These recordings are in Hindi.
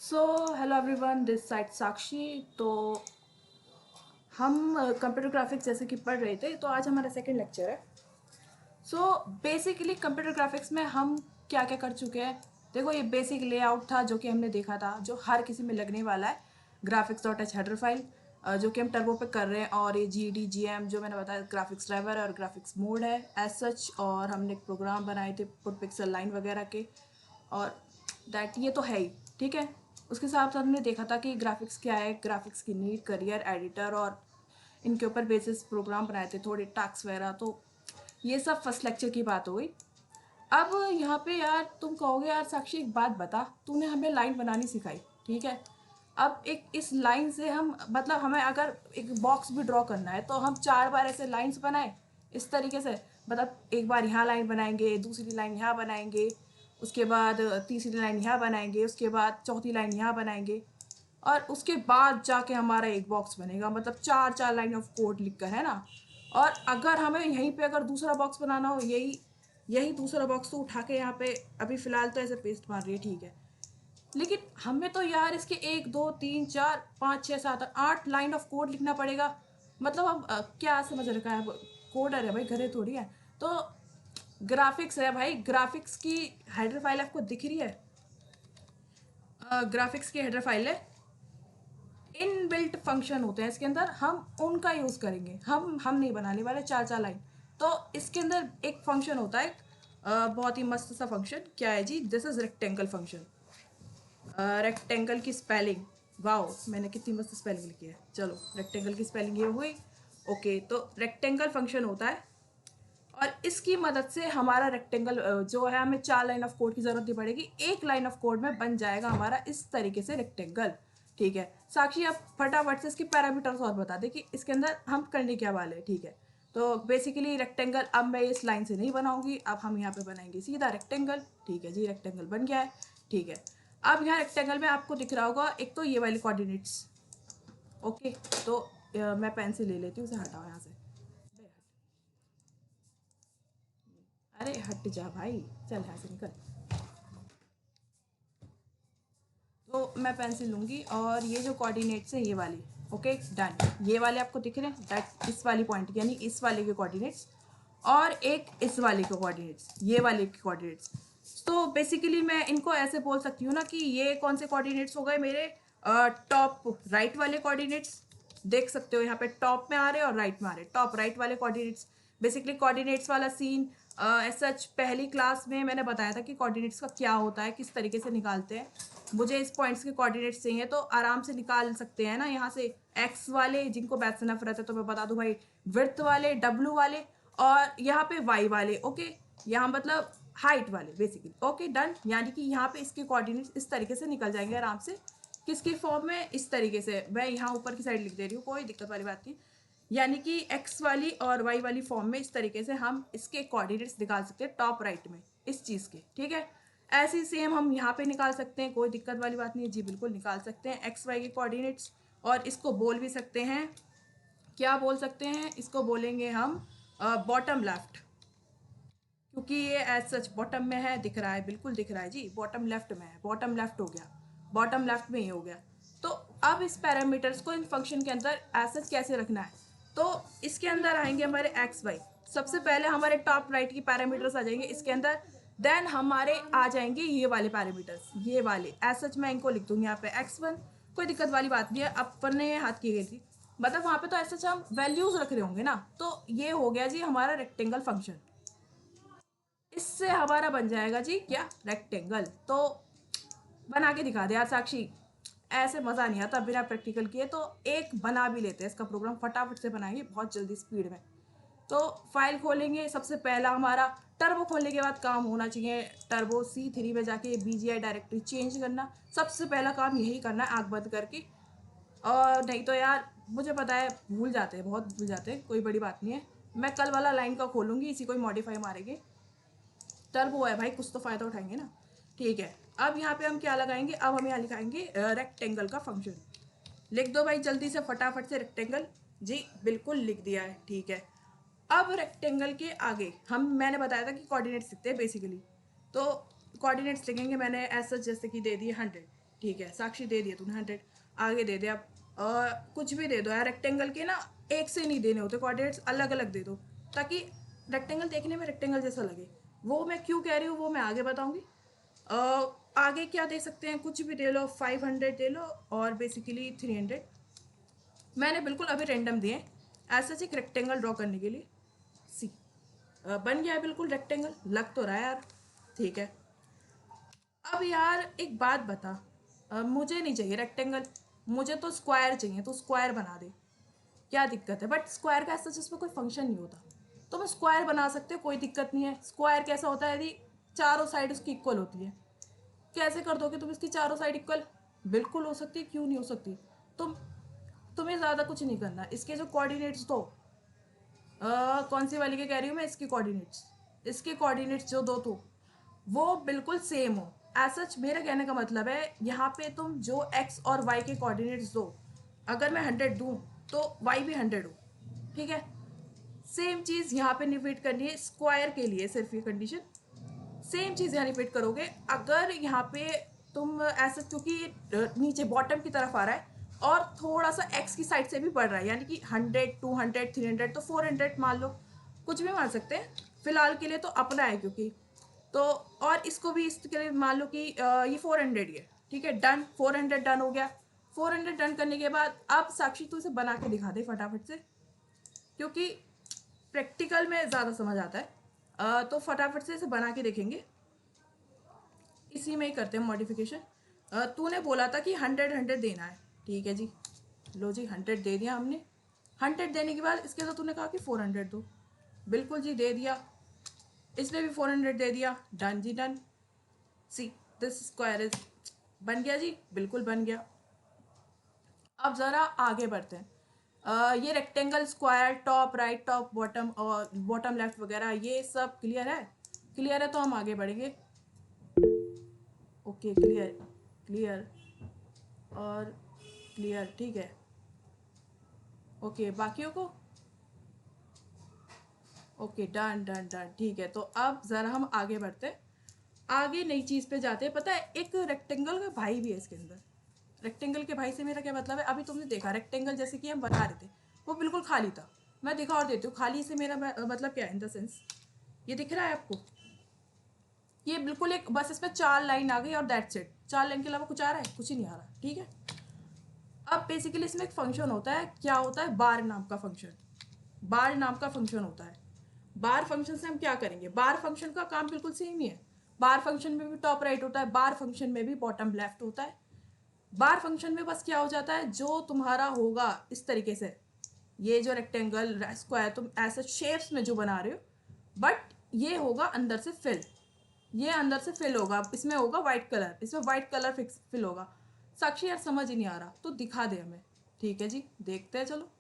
So hello everyone, this side Sakshi. तो हम कंप्यूटर ग्राफिक्स जैसे कि पढ़ रहे थे, तो आज हमारा सेकंड लेक्चर है। सो बेसिकली कंप्यूटर ग्राफिक्स में हम क्या क्या कर चुके हैं। देखो, ये बेसिक लेआउट था जो कि हमने देखा था, जो हर किसी में लगने वाला है। Graphics dot H header file जो कि हम टर्बो पे कर रहे हैं, और ये जी डी जी एम जो मैंने बताया ग्राफिक्स ड्राइवर और ग्राफिक्स मोड है एज सच। और हमने एक प्रोग्राम बनाए थे पुट पिक्सल लाइन वगैरह के, और दैट ये तो है ही ठीक है। उसके साथ साथ हमने देखा था कि ग्राफिक्स क्या है, ग्राफिक्स की नीड, करियर, एडिटर, और इनके ऊपर बेसिस प्रोग्राम बनाए थे, थोड़े टास्क वगैरह। तो ये सब फर्स्ट लेक्चर की बात हो गई। अब यहाँ पे यार तुम कहोगे, यार साक्षी एक बात बता, तूने हमें लाइन बनानी सिखाई, ठीक है। अब एक इस लाइन से हम मतलब हमें अगर एक बॉक्स भी ड्रॉ करना है तो हम 4 बार ऐसे लाइंस बनाए इस तरीके से। मतलब एक बार यहाँ लाइन बनाएंगे, दूसरी लाइन यहाँ बनाएंगे, उसके बाद तीसरी लाइन यहाँ बनाएंगे, उसके बाद चौथी लाइन यहाँ बनाएंगे, और उसके बाद जाके हमारा एक बॉक्स बनेगा। मतलब 4 4 लाइन ऑफ कोड लिखकर, है ना। और अगर हमें यहीं पे अगर दूसरा बॉक्स बनाना हो, यही यही दूसरा बॉक्स तो उठा के यहाँ पे अभी फिलहाल तो ऐसे पेस्ट मार रही है, ठीक है। लेकिन हमें तो यार इसके 1 2 3 4 5 6 7 8 लाइन ऑफ कोड लिखना पड़ेगा। मतलब अब क्या समझ रखा है, अब कोडर है भाई, घरे थोड़ी है। तो ग्राफिक्स है भाई, ग्राफिक्स की हेडर फाइल आपको दिख रही है। ग्राफिक्स की हेडर फाइल है, इनबिल्ट फंक्शन होते हैं इसके अंदर, हम उनका यूज़ करेंगे। हम नहीं बनाने वाले 4 4 लाइन। तो इसके अंदर एक फंक्शन होता है, बहुत ही मस्त सा फंक्शन। क्या है जी, this is rectangle function. Rectangle की स्पेलिंग, वाओ मैंने कितनी मस्त स्पेलिंग लिखी है। चलो, रेक्टेंगल की स्पेलिंग ये हुई। ओके, तो रेक्टेंगल फंक्शन होता है, और इसकी मदद से हमारा रेक्टेंगल जो है, हमें 4 लाइन ऑफ कोड की जरूरत नहीं पड़ेगी। एक लाइन ऑफ कोड में बन जाएगा हमारा इस तरीके से रेक्टेंगल, ठीक है। साक्षी आप फटाफट से इसके पैरामीटर्स और बता दे कि इसके अंदर हम करने क्या वाले हैं, ठीक है। तो बेसिकली रेक्टेंगल अब मैं इस लाइन से नहीं बनाऊंगी, अब हम यहाँ पे बनाएंगे सीधा रेक्टेंगल, ठीक है जी। रेक्टेंगल बन गया है, ठीक है। अब यहाँ रेक्टेंगल में आपको दिख रहा होगा एक तो ये वाली कोऑर्डिनेट्स। ओके, तो मैं पेंसिल ले लेती हूँ, उसे हटाओ यहाँ से। अरे हट जा भाई, चल यहाँ से निकल। तो मैं पेंसिल लूँगी, और ये जो कोऑर्डिनेट्स है ये वाली, ओके डन। ये वाले आपको दिख रहे हैं, दैट इस वाली पॉइंट यानी इस वाले के कोऑर्डिनेट्स, और एक इस वाले के कोऑर्डिनेट्स, ये वाले के कोऑर्डिनेट्स। तो बेसिकली मैं इनको ऐसे बोल सकती हूँ ना कि ये कौन से कोऑर्डिनेट्स हो गए मेरे, टॉप राइट वाले कोऑर्डिनेट्स। देख सकते हो यहाँ पे टॉप में आ रहे और राइट में आ रहे, टॉप राइट वाले कोऑर्डिनेट्स। बेसिकली कोऑर्डिनेट्स वाला सीन सच पहली क्लास में मैंने बताया था कि कोऑर्डिनेट्स का क्या होता है, किस तरीके से निकालते हैं। मुझे इस पॉइंट्स के कोऑर्डिनेट्स चाहिए तो आराम से निकाल सकते हैं ना यहाँ से। एक्स वाले, जिनको मैथ से नफरत है तो मैं बता दूं भाई, विड्थ वाले, डब्ल्यू वाले, और यहाँ पे वाई वाले, ओके। यहाँ मतलब हाइट वाले बेसिकली, ओके डन। यानी कि यहाँ पे इसके कोऑर्डिनेट्स इस तरीके से निकल जाएंगे आराम से। किसके फॉर्म में, इस तरीके से। मैं यहाँ ऊपर की साइड लिख दे रही हूँ, कोई दिक्कत वाली बात नहीं। यानी कि एक्स वाली और वाई वाली फॉर्म में इस तरीके से हम इसके कोऑर्डिनेट्स निकाल सकते हैं टॉप राइट में इस चीज़ के, ठीक है। ऐसे ही सेम हम यहाँ पे निकाल सकते हैं, कोई दिक्कत वाली बात नहीं है जी, बिल्कुल निकाल सकते हैं एक्स वाई के कोऑर्डिनेट्स। और इसको बोल भी सकते हैं, क्या बोल सकते हैं, इसको बोलेंगे हम बॉटम लेफ्ट, क्योंकि ये एज सच बॉटम में है, दिख रहा है, बिल्कुल दिख रहा है जी, बॉटम लेफ्ट में है। बॉटम लेफ्ट हो गया, बॉटम लेफ्ट में ही हो गया। तो अब इस पैरामीटर्स को इन फंक्शन के अंदर एज सच कैसे रखना है, तो इसके अंदर आएंगे हमारे एक्स वाई। सबसे पहले हमारे टॉप राइट की पैरामीटर्स आ जाएंगे इसके अंदर, देन हमारे आ जाएंगे ये वाले पैरामीटर्स, ये वाले एज सच मैं इनको लिख दूंगी यहाँ पे x1। कोई दिक्कत वाली बात नहीं है, अपन ने हाथ की गई थी, मतलब वहाँ पे तो ऐसा हम वैल्यूज रख रहे होंगे ना। तो ये हो गया जी हमारा रेक्टेंगल फंक्शन। इससे हमारा बन जाएगा जी क्या, रेक्टेंगल। तो बना के दिखा दे यार साक्षी, ऐसे मज़ा नहीं आता बिना प्रैक्टिकल किए। तो एक बना भी लेते हैं इसका प्रोग्राम, फटाफट से बनाएंगे बहुत जल्दी स्पीड में। तो फाइल खोलेंगे, सबसे पहला हमारा टर्बो खोलने के बाद काम होना चाहिए टर्बो C3 में जाके BGI डायरेक्टरी चेंज करना। सबसे पहला काम यही करना है आँख बंद करके, और नहीं तो यार मुझे पता है भूल जाते हैं, बहुत भूल जाते हैं, कोई बड़ी बात नहीं है। मैं कल वाला लाइन का खोलूँगी, इसी को ही मॉडिफाई मारेंगे। टर्बो है भाई, कुछ तो फ़ायदा उठाएंगे ना, ठीक है। अब यहाँ पे हम क्या लगाएंगे, अब हम यहाँ लिखाएंगे रेक्टेंगल का फंक्शन। लिख दो भाई जल्दी से फटाफट से, रेक्टेंगल जी बिल्कुल लिख दिया है, ठीक है। अब रेक्टेंगल के आगे मैंने बताया था कि कोऑर्डिनेट्स लिखते हैं बेसिकली। तो कोऑर्डिनेट्स लिखेंगे मैंने ऐसा, जैसे कि दे दिए 100, ठीक है साक्षी दे दिया तूने 100, आगे दे दे आप कुछ भी दे दो यार, रेक्टेंगल के ना एक से नहीं देने होते कोऑर्डिनेट्स, अलग अलग दे दो ताकि रेक्टेंगल देखने में रेक्टेंगल जैसा लगे। वो मैं क्यों कह रही हूँ वो मैं आगे बताऊंगी। आगे क्या दे सकते हैं, कुछ भी दे लो, 500 दे लो और बेसिकली 300। मैंने बिल्कुल अभी रैंडम दिए ऐसा एक रेक्टेंगल ड्रॉ करने के लिए। सी बन गया है बिल्कुल रेक्टेंगल, लग तो रहा है यार। ठीक है अब यार एक बात बता, मुझे नहीं चाहिए रेक्टेंगल, मुझे तो स्क्वायर चाहिए, तो स्क्वायर बना दे। क्या दिक्कत है, बट स्क्वायर का ऐसा जिसमें कोई फंक्शन नहीं होता, तो मैं स्क्वायर बना सकते हो, कोई दिक्कत नहीं है। स्क्वायर कैसा होता है, यदि चारों साइड उसकी इक्वल होती है। कैसे कर दोगे तुम इसकी चारों साइड इक्वल, बिल्कुल हो सकती है, क्यों नहीं हो सकती। तुम तुम्हें ज़्यादा कुछ नहीं करना, इसके जो कोऑर्डिनेट्स दो, कौन सी वाली के कह रही हूँ मैं, इसके कोऑर्डिनेट्स, इसके कोऑर्डिनेट्स जो दो तो वो बिल्कुल सेम हो। ऐसा मेरा कहने का मतलब है यहाँ पे तुम जो x और y के कोऑर्डिनेट्स दो, अगर मैं 100 दूँ तो y भी 100 हो, ठीक है। सेम चीज़ यहाँ पे रिपीट करनी है स्क्वायर के लिए, सिर्फ ये कंडीशन, सेम चीज़ यहाँ रिपीट करोगे। अगर यहाँ पे तुम ऐसा, क्योंकि नीचे बॉटम की तरफ आ रहा है और थोड़ा सा एक्स की साइड से भी बढ़ रहा है, यानी कि 100, 200, 300 तो 400 मान लो, कुछ भी मान सकते हैं फिलहाल के लिए, तो अपना है क्योंकि तो। और इसको भी इसके लिए मान लो कि ये 400 ही है, ठीक है डन, 400 डन हो गया। 400 डन करने के बाद अब साक्षी तू इसे बना के दिखा दे फटाफट से, क्योंकि प्रैक्टिकल में ज़्यादा समझ आता है। तो फटाफट से इसे बना के देखेंगे, इसी में ही करते हैं मॉडिफिकेशन। तूने बोला था कि 100 देना है, ठीक है जी, लो जी 100 दे दिया हमने। 100 देने के बाद इसके साथ तूने कहा कि 400 दो, बिल्कुल जी दे दिया। इसने भी 400 दे दिया, डन जी done. See this square is, बन गया जी, बिल्कुल बन गया। अब ज़रा आगे बढ़ते हैं। ये rectangle, square, top right, top bottom और बॉटम लेफ्ट वगैरह ये सब क्लियर है। क्लियर है तो हम आगे बढ़ेंगे। ओके क्लियर, क्लियर और क्लियर, ठीक है। ओके बाकियों को ओके डन डन डन, ठीक है। तो अब ज़रा हम आगे बढ़ते हैं, आगे नई चीज़ पे जाते हैं। पता है एक रेक्टेंगल का भाई भी है इसके अंदर। रेक्टेंगल के भाई से मेरा क्या मतलब है, अभी तुमने देखा रेक्टेंगल जैसे कि हम बता रहे थे वो बिल्कुल खाली था। मैं दिखा और देती हूँ खाली से मेरा मतलब क्या है, इन द सेंस ये दिख रहा है आपको, ये बिल्कुल एक बस इसमें 4 लाइन आ गई और दैट्स इट। 4 लाइन के अलावा कुछ आ रहा है, कुछ ही नहीं आ रहा, ठीक है। अब बेसिकली इसमें एक फंक्शन होता है, क्या होता है, बार नाम का फंक्शन। बार नाम का फंक्शन होता है। बार फंक्शन से हम क्या करेंगे, बार फंक्शन का काम बिल्कुल सेम ही है। बार फंक्शन में भी टॉप राइट होता है, बार फंक्शन में भी बॉटम लेफ्ट होता है। बार फंक्शन में बस क्या हो जाता है, जो तुम्हारा होगा इस तरीके से, ये जो रेक्टेंगल स्क्वायर तुम ऐसे शेप्स में जो बना रहे हो, बट ये होगा अंदर से फिल, ये अंदर से फिल होगा, इसमें होगा वाइट कलर, इसमें वाइट कलर फिक्स फिल होगा। साक्षी यार समझ ही नहीं आ रहा तो दिखा दे हमें, ठीक है जी देखते हैं, चलो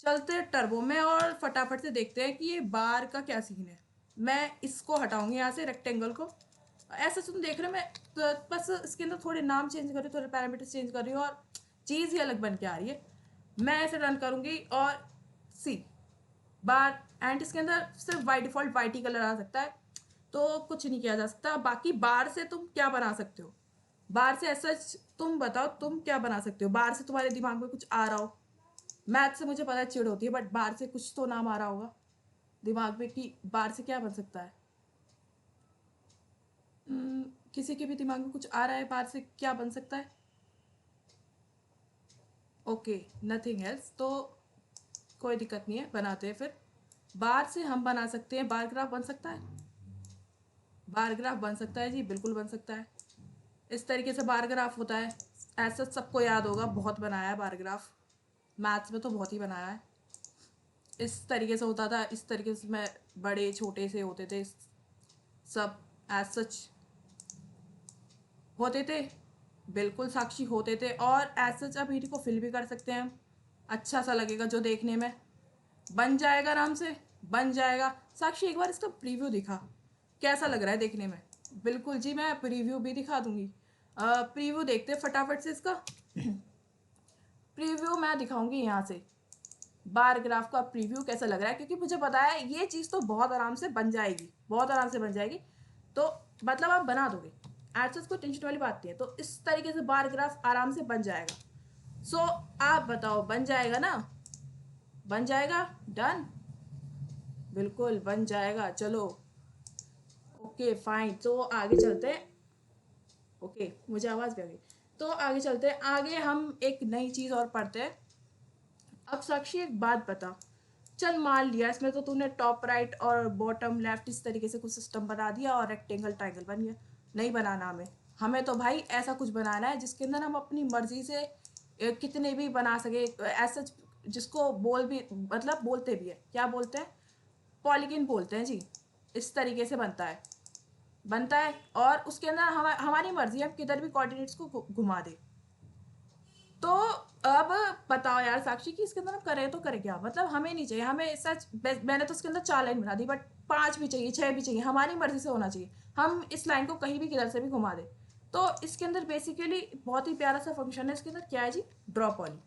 चलते हैं टर्बो में और फटाफट से देखते हैं कि ये बार का क्या सीन है। मैं इसको हटाऊंगी यहाँ से रेक्टेंगल को, ऐसा तुम देख रहे हो मैं तो बस इसके अंदर थोड़े नाम चेंज कर रही हूँ, थोड़े पैरामीटर्स चेंज कर रही हूँ और चीज़ ही अलग बन के आ रही है। मैं ऐसे रन करूँगी और सी बार एंड इसके अंदर सिर्फ बाई डिफ़ॉल्ट वाइट ही कलर आ सकता है, तो कुछ नहीं किया जा सकता। बाकी बार से तुम क्या बना सकते हो, बार से ऐसा तुम बताओ तुम क्या बना सकते हो, बार से तुम्हारे दिमाग में कुछ आ रहा हो। मैथ से मुझे पता है चिड़ होती है, बट बार से कुछ तो नाम आ रहा होगा दिमाग में कि बार से क्या बन सकता है। किसी के भी दिमाग में कुछ आ रहा है बार से क्या बन सकता है। ओके नथिंग एल्स, तो कोई दिक्कत नहीं है, बनाते हैं फिर। बार से हम बना सकते हैं, बार ग्राफ बन सकता है, बार ग्राफ बन सकता है जी, बिल्कुल बन सकता है। इस तरीके से बार ग्राफ होता है, ऐसा सबको याद होगा, बहुत बनाया है बार ग्राफ, मैथ्स में तो बहुत ही बनाया है। इस तरीके से होता था, इस तरीके से मैं बड़े छोटे से होते थे सब, एज सच होते थे, बिल्कुल साक्षी होते थे। और एज सच अब इनको फिल भी कर सकते हैं हम, अच्छा सा लगेगा जो देखने में, बन जाएगा आराम से, बन जाएगा। साक्षी एक बार इसका प्रीव्यू दिखा, कैसा लग रहा है देखने में। बिल्कुल जी मैं प्रीव्यू भी दिखा दूंगी, प्रीव्यू देखते हैं फटाफट से इसका। प्रीव्यू मैं दिखाऊंगी यहाँ से, बार ग्राफ का प्रीव्यू कैसा लग रहा है, क्योंकि मुझे पता है ये चीज़ तो बहुत आराम से बन जाएगी, बहुत आराम से बन जाएगी। तो मतलब आप बना दोगे, ऐसा कोई टेंशन वाली बात नहीं है। तो इस तरीके से बार ग्राफ आराम से बन जाएगा। सो आप बताओ, बन जाएगा ना? बन जाएगा? डन, बिल्कुल बन जाएगा। चलो ओके फाइन, तो आगे चलते हैं। ओके मुझे आवाज़ भी आ गई। तो आगे चलते हैं, आगे हम एक नई चीज़ और पढ़ते हैं। अब साक्षी एक बात बता, चल मान लिया इसमें तो तूने टॉप राइट और बॉटम लेफ्ट इस तरीके से कुछ सिस्टम बना दिया और रेक्टेंगल ट्राइंगल बन गया। नहीं बनाना हमें, हमें तो भाई ऐसा कुछ बनाना है जिसके अंदर हम अपनी मर्जी से कितने भी बना सके, ऐसा जिसको बोल भी, मतलब बोलते भी है, क्या बोलते हैं, पॉलीगन बोलते हैं जी। इस तरीके से बनता है, बनता है। और उसके अंदर हमारी मर्जी है, हम किधर भी कोऑर्डिनेट्स को घुमा दे। तो अब बताओ यार साक्षी कि इसके अंदर हम करें तो करें क्या? मतलब हमें नहीं चाहिए, हमें सच, मैंने तो इसके अंदर 4 लाइन बना दी, बट 5 भी चाहिए, 6 भी चाहिए, हमारी मर्जी से होना चाहिए। हम इस लाइन को कहीं भी किधर से भी घुमा दे। तो इसके अंदर बेसिकली बहुत ही प्यारा सा फंक्शन है। इसके अंदर क्या है जी? Draw poly.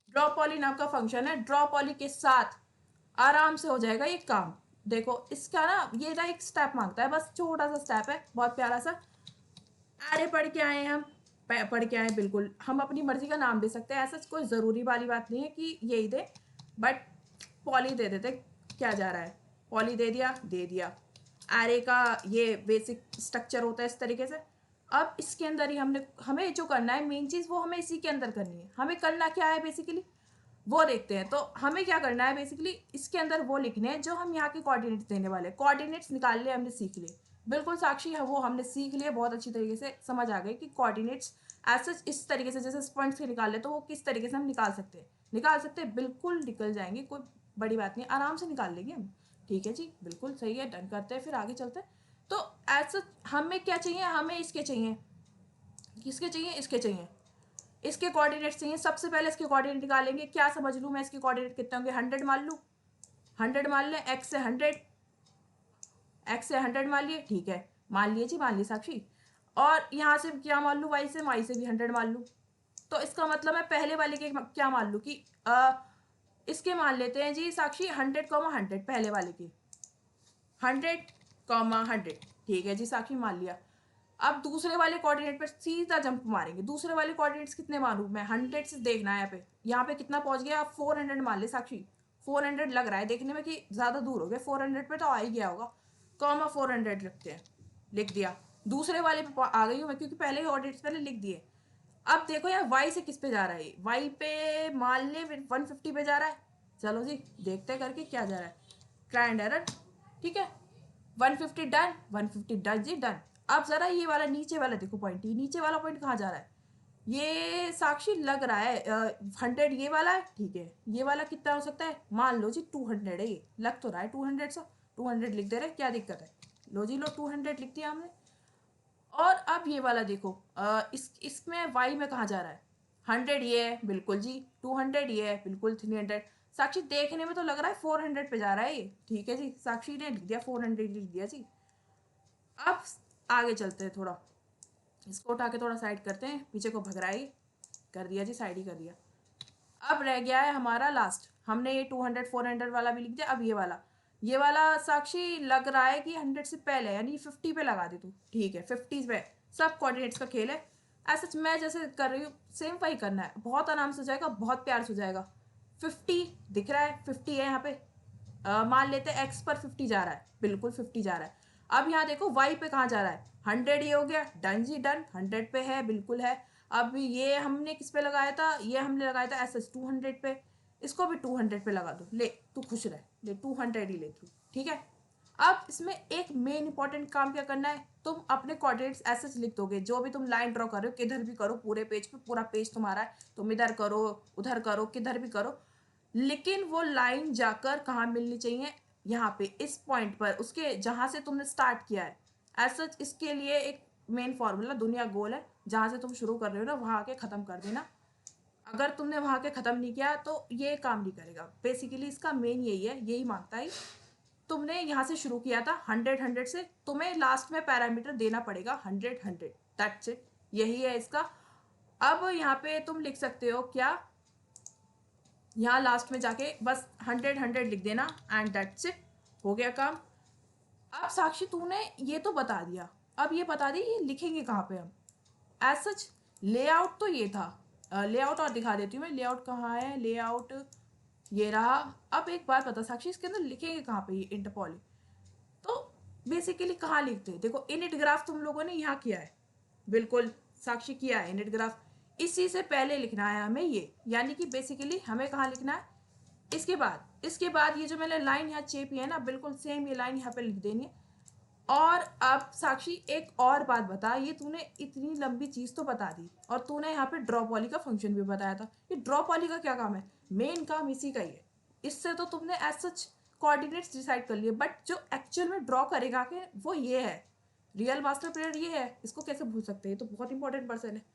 ड्रॉ पॉली नाम का फंक्शन है। ड्रॉ पॉली के साथ आराम से हो जाएगा ये काम। देखो इसका ना ये ना एक स्टेप मांगता है, बस छोटा सा स्टेप है, बहुत प्यारा सा। अरे पढ़ के आए हम, पढ़ के आए, बिल्कुल हम अपनी मर्जी का नाम दे सकते हैं, ऐसा कोई ज़रूरी वाली बात नहीं है कि यही दे, बट पॉली दे देते। क्या जा रहा है, पॉली दे दिया, दे दिया। एरे का ये बेसिक स्ट्रक्चर होता है इस तरीके से। अब इसके अंदर ही हमें जो करना है मेन चीज़, वो हमें इसी के अंदर करनी है। हमें करना क्या है बेसिकली, वो देखते हैं। तो हमें क्या करना है बेसिकली, इसके अंदर वो लिखने हैं जो हम यहाँ के कोऑर्डिनेट्स देने वाले। कोऑर्डिनेट्स निकाल लिए हमने, सीख लिए, बिल्कुल साक्षी है, वो हमने सीख लिए, बहुत अच्छी तरीके से समझ आ गई कि कोऑर्डिनेट्स ऐसे इस तरीके से, जैसे पॉइंट्स के निकाल ले तो वो किस तरीके से हम निकाल सकते हैं। निकाल सकते हैं, बिल्कुल निकल जाएंगे, कोई बड़ी बात नहीं, आराम से निकाल लेंगे हम। ठीक है जी, बिल्कुल सही है, डन करते हैं, फिर आगे चलते हैं। तो ऐसा हमें क्या चाहिए, हमें इसके चाहिए, किसके चाहिए, इसके चाहिए, इसके कोऑर्डिनेट्स चाहिए। सबसे पहले इसके कोऑर्डिनेट निकालेंगे। क्या समझ लूँ मैं, इसके कोऑर्डिनेट कितने होंगे, 100 मान लूँ, 100 मान लें, एक्स से 100, एक्स से 100 मान लिए, ठीक है, मान लिए जी, मान लिए साक्षी। और यहाँ से क्या मान लूँ, वाई से भी 100 मान लूँ। तो इसका मतलब है पहले वाले के क्या मान लूँ कि इसके मान लेते हैं जी साक्षी 100,100, पहले वाले के 100,100, ठीक है जी साक्षी, मान लिया। अब दूसरे वाले कोऑर्डिनेट पर सीधा जंप मारेंगे। दूसरे वाले कोऑर्डिनेट्स कितने मानूं मैं, 100 से देखना है यहाँ पे कितना पहुंच गया, 400 मान ले साक्षी। 400 लग रहा है देखने में कि ज्यादा दूर हो गया, 400 पे तो आ ही गया होगा, कॉमा 400 रखते हैं, लिख दिया। दूसरे वाले पे आ गई हूँ मैं, क्योंकि पहले कोऑर्डिनेट्स पहले लिख दिए। अब देखो यार वाई से किस पे जा रहा है, वाई पे मान ले 150 पे जा रहा है। चलो जी देखते करके क्या जा रहा है, ट्राई एंड एरर, ठीक है। 150 डन, 150 डन जी, डन। अब जरा ये वाला नीचे वाला देखो पॉइंट, ये नीचे वाला पॉइंट कहाँ जा रहा है, ये साक्षी लग रहा है 100 ये वाला है, ठीक है। ये वाला कितना हो सकता है, मान लो जी 200 है, ये लग तो रहा है 200 सा, 200 लिख दे रहे, क्या दिक्कत है, लो जी लो 200 लिख दिया हमने। और अब ये वाला देखो, इसमें वाई में कहाँ जा रहा है, 100 ये है बिल्कुल जी, 200 ये है बिल्कुल, 300। साक्षी देखने में तो लग रहा है 400 पे जा रहा है ये, ठीक है जी, साक्षी ने लिख दिया 400 लिख दिया जी। अब आगे चलते हैं थोड़ा, इसको उठा के थोड़ा साइड करते हैं, पीछे को भगराई कर दिया जी, साइड ही कर दिया। अब रह गया है हमारा लास्ट, हमने ये 200 400 वाला भी लिख दिया। अब ये वाला साक्षी लग रहा है कि 100 से पहले, यानी 50 पे लगा दे तू, ठीक है 50 पे। सब कोऑर्डिनेट्स का खेल है, ऐसा मैं जैसे कर रही हूँ सेम वही करना है, बहुत आराम से हो जाएगा, बहुत प्यार से हो जाएगा। 50 दिख रहा है, 50 है यहाँ पे, मान लेते हैं एक्स पर 50 जा रहा है, बिल्कुल 50 जा रहा है। अब यहाँ देखो वाई पे कहाँ जा रहा है, 100, ये हो गया डन जी डन, 100 पे है, बिल्कुल है। अब ये हमने किस पे लगाया था, ये हमने लगाया था एस 200 पे, इसको भी 200 पे लगा दो, ले तू खुश रह, ले 200 ही ले तू, ठीक है। अब इसमें एक मेन इंपॉर्टेंट काम क्या करना है, तुम अपने कोऑर्डिनेट्स ऐसे लिख दोगे, जो भी तुम लाइन ड्रॉ कर रहे हो, किधर भी करो, पूरे पेज पे, पूरा पेज तुम्हारा है, तुम इधर करो, उधर करो, किधर भी करो, लेकिन वो लाइन जाकर कहाँ मिलनी चाहिए, यहाँ पे इस पॉइंट पर, उसके जहाँ से तुमने स्टार्ट किया है। ऐसा इसके लिए एक मेन फॉर्मूला, दुनिया गोल है, जहाँ से तुम शुरू कर रहे हो ना वहाँ आके ख़त्म कर देना। अगर तुमने वहाँ के ख़त्म नहीं किया तो ये काम नहीं करेगा। बेसिकली इसका मेन यही है, यही मांगता है। तुमने यहाँ से शुरू किया था 100 से, तुम्हें लास्ट में पैरामीटर देना पड़ेगा 100, दैट्स इट, यही है इसका। अब यहाँ पे तुम लिख सकते हो क्या, यहाँ लास्ट में जाके बस 100 लिख देना, एंड दैट्स इट, हो गया काम। अब साक्षी तूने ये तो बता दिया, अब ये बता दी ये लिखेंगे कहाँ पे हम। एज सच लेआउट तो ये था, लेआउट और दिखा देती हूँ मैं, लेआउट कहाँ है, लेआउट ये रहा। अब एक बात बता साक्षी, इसके अंदर लिखेंगे कहाँ पे ये इंट पॉली, तो बेसिकली कहाँ लिखते हैं, देखो इनिट ग्राफ तुम लोगों ने यहाँ किया है, बिल्कुल साक्षी किया है इनिट ग्राफ, इसी से पहले लिखना है हमें ये, यानी कि बेसिकली हमें कहाँ लिखना है, इसके बाद ये जो मैंने लाइन यहाँ चेपी है ना, बिल्कुल सेम ये लाइन यहाँ पे लिख देनी है। और अब साक्षी एक और बात बता, ये तूने इतनी लंबी चीज तो बता दी और तूने यहाँ पे ड्रॉ पॉली का फंक्शन भी बताया था, ये ड्रॉ पॉली का क्या काम है, मेन काम इसी का ही है। इससे तो तुमने एज सच कोऑर्डिनेट्स डिसाइड कर लिए, बट जो एक्चुअल में ड्रॉ करेगा के वो ये है, रियल मास्टर प्लेयर ये है, इसको कैसे भूल सकते हैं, तो बहुत इंपॉर्टेंट पर्सन है।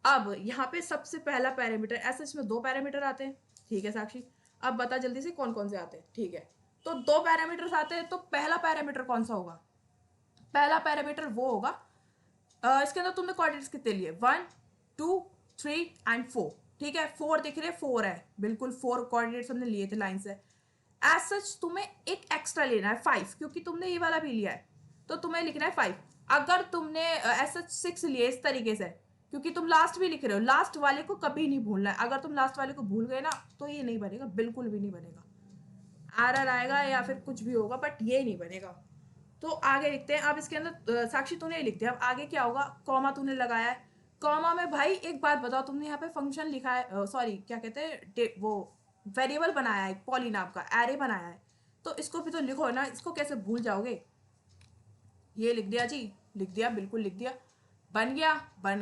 अब यहाँ पे सबसे पहला पैरामीटर, ऐसे इसमें 2 पैरामीटर आते हैं, ठीक है साक्षी, अब बता जल्दी से कौन कौन से आते हैं, ठीक है। तो 2 पैरामीटर्स आते हैं, तो पहला पैरामीटर कौन सा होगा, पहला पैरामीटर वो होगा, इसके अंदर तुमने कोऑर्डिनेट्स कितने लिए, 1 2 3 एंड 4, ठीक है, 4 दिख रहे, 4 है, बिल्कुल 4 कोऑर्डिनेट्स हमने लिए थे लाइन से। एज सच तुम्हें एक एक्स्ट्रा लेना है 5, क्योंकि तुमने ये वाला भी लिया है, तो तुम्हें लिखना है 5। अगर तुमने एज सच 6 लिए इस तरीके से, क्योंकि तुम लास्ट भी लिख रहे हो, लास्ट वाले को कभी नहीं भूलना है, अगर तुम लास्ट वाले को भूल गए ना तो ये नहीं बनेगा, बिल्कुल भी नहीं बनेगा, एरर आएगा या फिर कुछ भी होगा, बट ये नहीं बनेगा। तो आगे लिखते हैं, अब इसके अंदर साक्षी तूने लिख दिया, अब आगे क्या होगा, कॉमा तूने लगाया है, कॉमा में भाई एक बात बताओ, तुमने यहाँ पे फंक्शन लिखा है, सॉरी क्या कहते हैं, वो वेरिएबल बनाया है, पॉली नाम का एरे बनाया है, तो इसको भी तो लिखो ना, इसको कैसे भूल जाओगे। ये लिख दिया जी, लिख दिया, बिल्कुल लिख दिया, बन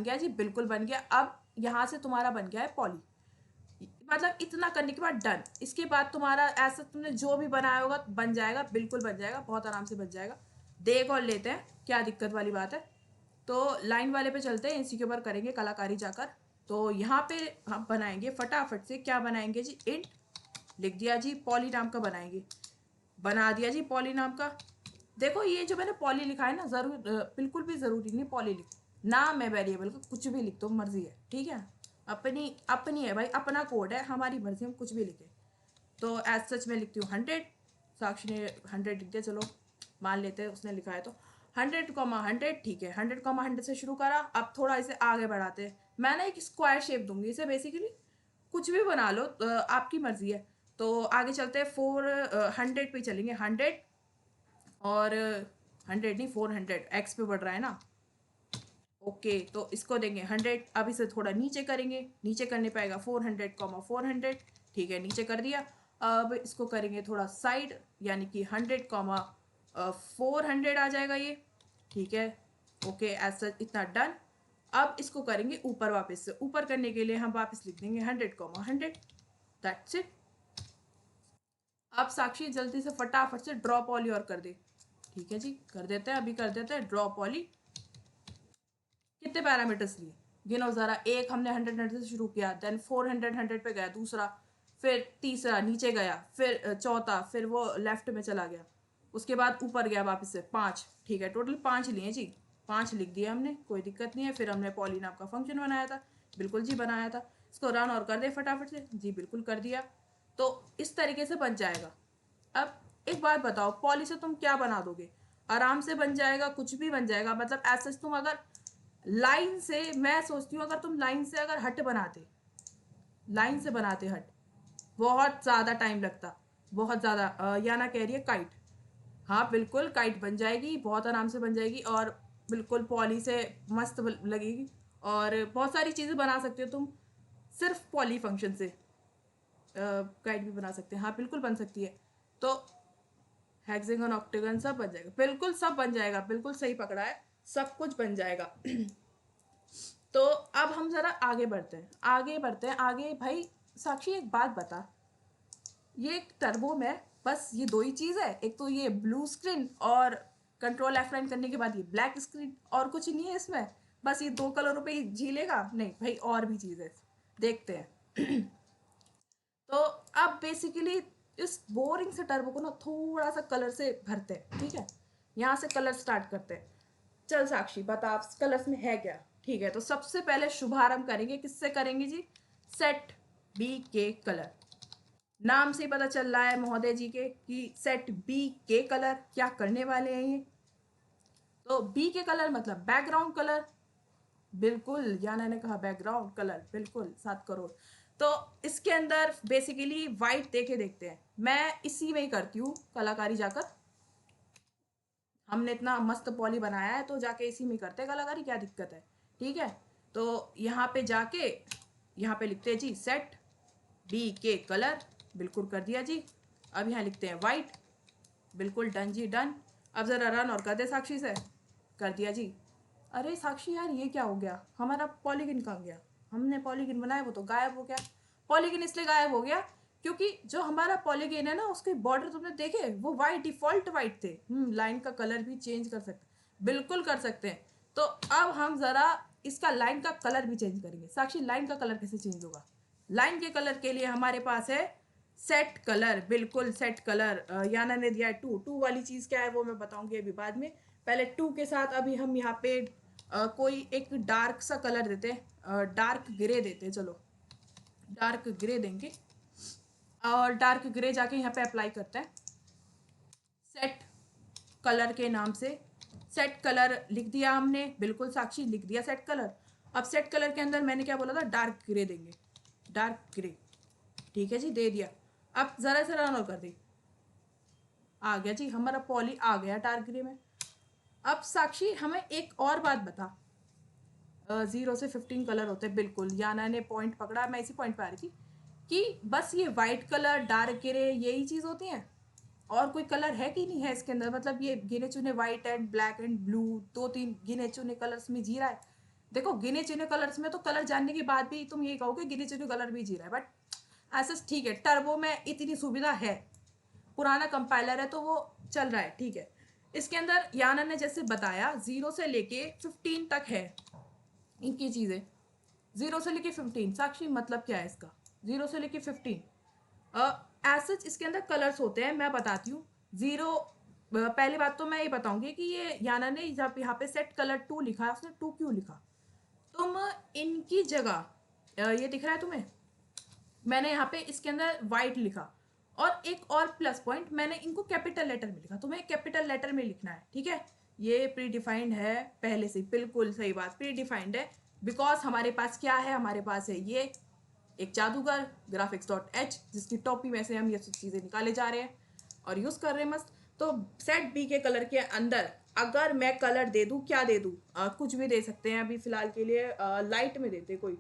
गया जी, बिल्कुल बन गया। अब यहाँ से तुम्हारा बन गया है पॉली, मतलब इतना करने के बाद डन, इसके बाद तुम्हारा ऐसा तुमने जो भी बनाया होगा बन जाएगा, बिल्कुल बन जाएगा, बहुत आराम से बन जाएगा। देख और लेते हैं क्या दिक्कत वाली बात है। तो लाइन वाले पे चलते हैं, इसी के ऊपर करेंगे कलाकारी जाकर। तो यहाँ पे हम बनाएंगे फटाफट से, क्या बनाएंगे जी, इंट लिख दिया जी, पॉली नाम का बनाएंगे, बना दिया जी पॉली नाम का। देखो ये जो मैंने पॉली लिखा है ना, जरूर बिल्कुल भी जरूरी नहीं पॉली लिख, नाम है वेरिएबल का, कुछ भी लिख दो, मर्जी है, ठीक है, अपनी अपनी है भाई, अपना कोड है, हमारी मर्जी, हम कुछ भी लिखे। तो एज सच मैं लिखती हूँ 100, साक्षी ने 100 लिख दिया, चलो मान लेते हैं उसने लिखा है, तो 100,100, ठीक है, 100,100 से शुरू करा। अब थोड़ा इसे आगे बढ़ाते हैं, मैं ना एक स्क्वायर शेप दूंगी इसे, बेसिकली कुछ भी बना लो, आपकी मर्जी है। तो आगे चलते हैं, 400 पे चलेंगे, 100 और 100 नहीं 400, एक्स पे बढ़ रहा है ना, ओके, तो इसको देंगे 100। अब इसे थोड़ा नीचे करेंगे, नीचे करने पाएगा 400,400, ठीक है, नीचे कर दिया। अब इसको करेंगे थोड़ा साइड, यानी कि 100,400 आ जाएगा ये, ठीक है, ओके, ऐसा इतना डन। अब इसको करेंगे ऊपर, वापस से ऊपर करने के लिए हम वापस लिख देंगे 100,100, दैट्स इट। अब साक्षी जल्दी से फटाफट से ड्रॉ पॉली और कर दे, ठीक है जी, कर देते हैं, अभी कर देते हैं ड्रॉ पॉली। कितने पैरामीटर्स लिए गिनो जरा, एक हमने 100 से शुरू किया, देन 400 पे गया दूसरा, फिर तीसरा नीचे गया, फिर चौथा, फिर वो लेफ्ट में चला गया, उसके बाद ऊपर गया वापस से 5, ठीक है, टोटल 5 लिए जी, 5 लिख दिए हमने, कोई दिक्कत नहीं है। फिर हमने पॉली नाम का फंक्शन बनाया था, बिल्कुल जी बनाया था, इसको रन और कर दे फटाफट से जी, बिल्कुल कर दिया। तो इस तरीके से बन जाएगा। अब एक बात बताओ, पॉली से तुम क्या बना दोगे, आराम से बन जाएगा, कुछ भी बन जाएगा, मतलब ऐसा तुम अगर लाइन से, मैं सोचती हूँ अगर तुम लाइन से अगर हट बनाते, लाइन से बनाते हट, बहुत ज़्यादा टाइम लगता, बहुत ज़्यादा। याना कह रही है काइट, हाँ बिल्कुल काइट बन जाएगी, बहुत आराम से बन जाएगी, और बिल्कुल पॉली से मस्त लगेगी, और बहुत सारी चीज़ें बना सकते हो तुम सिर्फ पॉली फंक्शन से, काइट भी बना सकते हैं, हाँ बिल्कुल बन सकती है। तो हेक्सागन, ऑक्टागन सब बन जाएगा, बिल्कुल सब बन जाएगा, बिल्कुल सही पकड़ा है, सब कुछ बन जाएगा। तो अब हम जरा आगे बढ़ते हैं, आगे भाई। साक्षी एक बात बता, ये टर्बो में बस ये 2 ही चीज़ है, एक तो ये ब्लू स्क्रीन और कंट्रोल F9 करने के बाद ये ब्लैक स्क्रीन, और कुछ नहीं है इसमें, बस ये 2 कलरों पे ही झीलेगा, नहीं भाई और भी चीज़ है, देखते हैं। तो अब बेसिकली इस बोरिंग से टर्बो को ना थोड़ा सा कलर से भरते हैं, ठीक है, यहाँ से कलर स्टार्ट करते हैं। चल साक्षी बता कलर्स में है क्या, ठीक है, तो सबसे पहले शुभारंभ करेंगे, किससे करेंगे जी, सेट बी के कलर, नाम से पता चल रहा है महोदय जी के कि सेट बी के कलर क्या करने वाले हैं ये। तो बी के कलर मतलब बैकग्राउंड कलर, बिल्कुल याना ने कहा बैकग्राउंड कलर, बिल्कुल 7 करोड़। तो इसके अंदर बेसिकली वाइट देके देखते हैं, मैं इसी में ही करती हूँ कलाकारी जाकर, हमने इतना मस्त पॉली बनाया है तो जाके इसी में करते हैं कलाकारी, क्या दिक्कत है। ठीक है, तो यहाँ पे जाके यहाँ पे लिखते हैं जी सेट बी के कलर, बिल्कुल कर दिया जी। अब यहाँ लिखते हैं वाइट, बिल्कुल डन जी डन। अब ज़रा रन और कर दे साक्षी से, कर दिया जी। अरे साक्षी यार ये क्या हो गया, हमारा पॉलीगिन कहाँ गया, हमने पॉलीगिन बनाया वो तो गायब हो गया। पॉलीगिन इसलिए गायब हो गया क्योंकि जो हमारा पॉलीगिन है ना उसके बॉर्डर तुमने देखे वो वाइट, डिफॉल्ट वाइट थे। लाइन का कलर भी चेंज कर सकते, बिल्कुल कर सकते हैं। तो अब हम ज़रा इसका लाइन का कलर भी चेंज करेंगे। साक्षी लाइन का कलर कैसे चेंज होगा, लाइन के कलर के लिए हमारे पास है सेट कलर, बिल्कुल सेट कलर। याना ने दिया है टू वाली चीज़ क्या है वो मैं बताऊंगी अभी बाद में। पहले टू के साथ अभी हम यहाँ पे कोई एक डार्क सा कलर देते हैं, डार्क ग्रे देते हैं, चलो डार्क ग्रे देंगे। और डार्क ग्रे जाके यहाँ पे अप्लाई करते हैं सेट कलर के नाम से। सेट कलर लिख दिया हमने, बिल्कुल साक्षी लिख दिया सेट कलर। अब सेट कलर के अंदर मैंने क्या बोला था, डार्क ग्रे देंगे, डार्क ग्रे। ठीक है जी, दे दिया। अब ज़रा सा रन और कर दी, आ गया जी हमारा पॉली आ गया डार्क ग्रे में। अब साक्षी हमें एक और बात बता, 0 से 15 कलर होते हैं, बिल्कुल याना ने पॉइंट पकड़ा, मैं इसी पॉइंट पे आ रही थी कि बस ये वाइट कलर डार्क ग्रे यही चीज़ होती हैं और कोई कलर है कि नहीं है इसके अंदर, मतलब ये गिने चुने white and black and blue 2-3 गिने चुने कलर्स में जी रहा है। देखो गिने चुने कलर्स में तो कलर जानने के बाद भी तुम ये कहोगे गिने चुने कलर भी जी रहा है, बट ऐसा ठीक है, टर्बो में इतनी सुविधा है, पुराना कंपाइलर है तो वो चल रहा है, ठीक है। इसके अंदर याना ने जैसे बताया 0 से लेके 15 तक है इनकी चीज़ें, 0 से लेके 15। साक्षी मतलब क्या है इसका, 0 से लेके 15 एज इसके अंदर कलर्स होते हैं, मैं बताती हूँ। 0 पहली बात तो मैं ये बताऊंगी कि ये याना ने जब यहाँ पे सेट कलर 2 लिखा है, उसने 2 क्यों लिखा। तुम इनकी जगह ये दिख रहा है तुम्हें, मैंने यहाँ पे इसके अंदर वाइट लिखा और एक और प्लस पॉइंट, मैंने इनको कैपिटल लेटर में लिखा, तुम्हें कैपिटल लेटर में लिखना है, ठीक है। ये प्री डिफाइंड है पहले से, बिल्कुल सही बात, प्री डिफाइंड है बिकॉज हमारे पास क्या है, हमारे पास है ये एक जादूगर graphics.h जिसकी टॉपी में से हम ये सब चीज़ें निकाले जा रहे हैं और यूज़ कर रहे हैं मस्त। तो सेट बी के कलर के अंदर अगर मैं कलर दे दूँ, क्या दे दूँ, कुछ भी दे सकते हैं अभी फ़िलहाल के लिए, लाइट में देते कोई,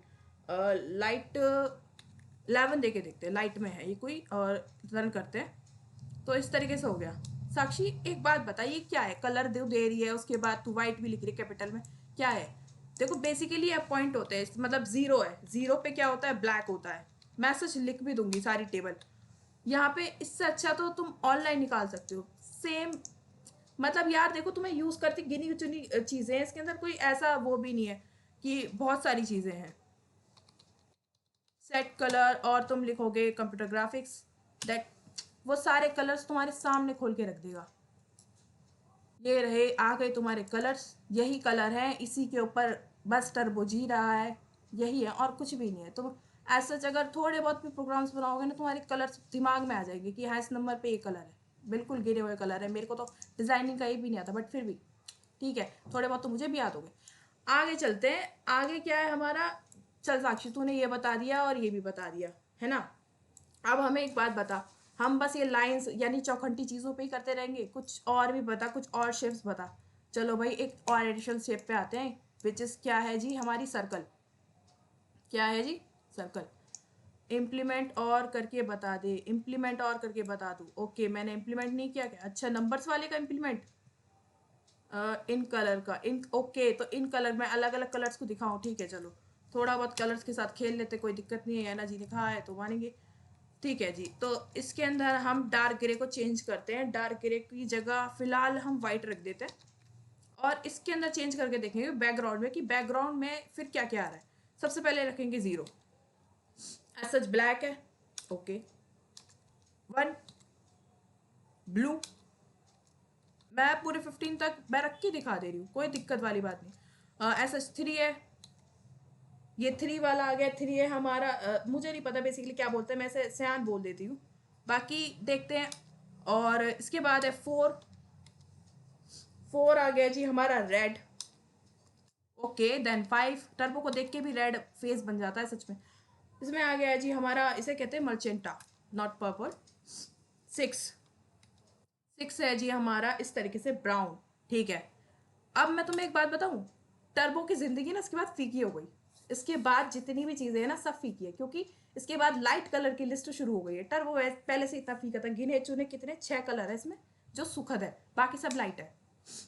लाइट 11 दे के देखते हैं, लाइट में है ये कोई, और रन करते हैं। तो इस तरीके से हो गया। साक्षी एक बात बताइए क्या है, कलर दे रही है उसके बाद तू वाइट भी लिख रही है कैपिटल में, क्या है। देखो बेसिकली ये पॉइंट होते हैं, मतलब 0 है, 0 पे क्या होता है, ब्लैक होता है। मैं सच लिख भी दूंगी सारी टेबल यहाँ पे, इससे अच्छा तो तुम ऑनलाइन निकाल सकते हो सेम। मतलब यार देखो तुम्हें यूज़ करती गिनी चुनी चीज़ें हैं इसके अंदर, कोई ऐसा वो भी नहीं है कि बहुत सारी चीज़ें हैं। सेट कलर और तुम लिखोगे कंप्यूटर ग्राफिक्स, दैट वो सारे कलर्स तुम्हारे सामने खोल के रख देगा। ये रहे आ गए तुम्हारे कलर्स, यही कलर हैं, इसी के ऊपर बस टर्बो जी रहा है, यही है और कुछ भी नहीं है। तो ऐसा अगर थोड़े बहुत भी प्रोग्राम्स बनाओगे ना, तुम्हारे कलर्स दिमाग में आ जाएगी कि हाँ इस नंबर पे ये कलर है, बिल्कुल गिरे हुए कलर है। मेरे को तो डिज़ाइनिंग का ही भी नहीं आता, बट फिर भी ठीक है, थोड़े बहुत तो मुझे भी याद हो गए। आगे चलते हैं, आगे क्या है हमारा। चल साक्षी तूने ये बता दिया और ये भी बता दिया है ना, अब हमें एक बात बता, हम बस ये लाइंस यानी चौखंटी चीज़ों पे ही करते रहेंगे, कुछ और भी बता, कुछ और शेप्स बता। चलो भाई एक और एडिशनल शेप पे आते हैं, विच इज़ क्या है जी, हमारी सर्कल। क्या है जी, सर्कल। इम्प्लीमेंट और करके बता दे, इम्प्लीमेंट और करके बता दूँ, ओके मैंने इम्प्लीमेंट नहीं किया क्या, अच्छा नंबर्स वाले का इम्प्लीमेंट, इन कलर का इन, ओके तो इन कलर में अलग अलग कलर्स को दिखाऊँ, ठीक है चलो थोड़ा बहुत कलर्स के साथ खेल लेते, कोई दिक्कत नहीं है ना जी ने कहा है तो मानेंगे। ठीक है जी, तो इसके अंदर हम डार्क ग्रे को चेंज करते हैं, डार्क ग्रे की जगह फिलहाल हम वाइट रख देते हैं और इसके अंदर चेंज करके देखेंगे बैकग्राउंड में कि बैकग्राउंड में फिर क्या क्या आ रहा है। सबसे पहले रखेंगे 0, सच ब्लैक है, ओके 1 ब्लू, मैं पूरे 15 तक मैं रख के दिखा दे रही हूँ, कोई दिक्कत वाली बात नहीं। ऐसा 3 है, ये 3 वाला आ गया, 3 है हमारा, मुझे नहीं पता बेसिकली क्या बोलते हैं, मैं इसे सयान बोल देती हूँ, बाकी देखते हैं। और इसके बाद है 4, 4 आ गया जी हमारा रेड। ओके देन 5, टर्बो को देख के भी रेड फेस बन जाता है सच में। इसमें आ गया जी हमारा, इसे कहते हैं मर्चेंटा, नॉट पर्पल। 6, 6 है जी हमारा इस तरीके से ब्राउन। ठीक है, अब मैं तुम्हें एक बात बताऊं, टर्बो की जिंदगी ना इसके बाद फीकी हो गई। इसके बाद जितनी भी चीजें हैं ना सब फीकी है, क्योंकि इसके बाद लाइट कलर की लिस्ट शुरू हो गई है। टर्बो पहले से इतना फीका था, गिने चुने कितने 6 कलर है इसमें जो सुखद है, बाकी सब लाइट है,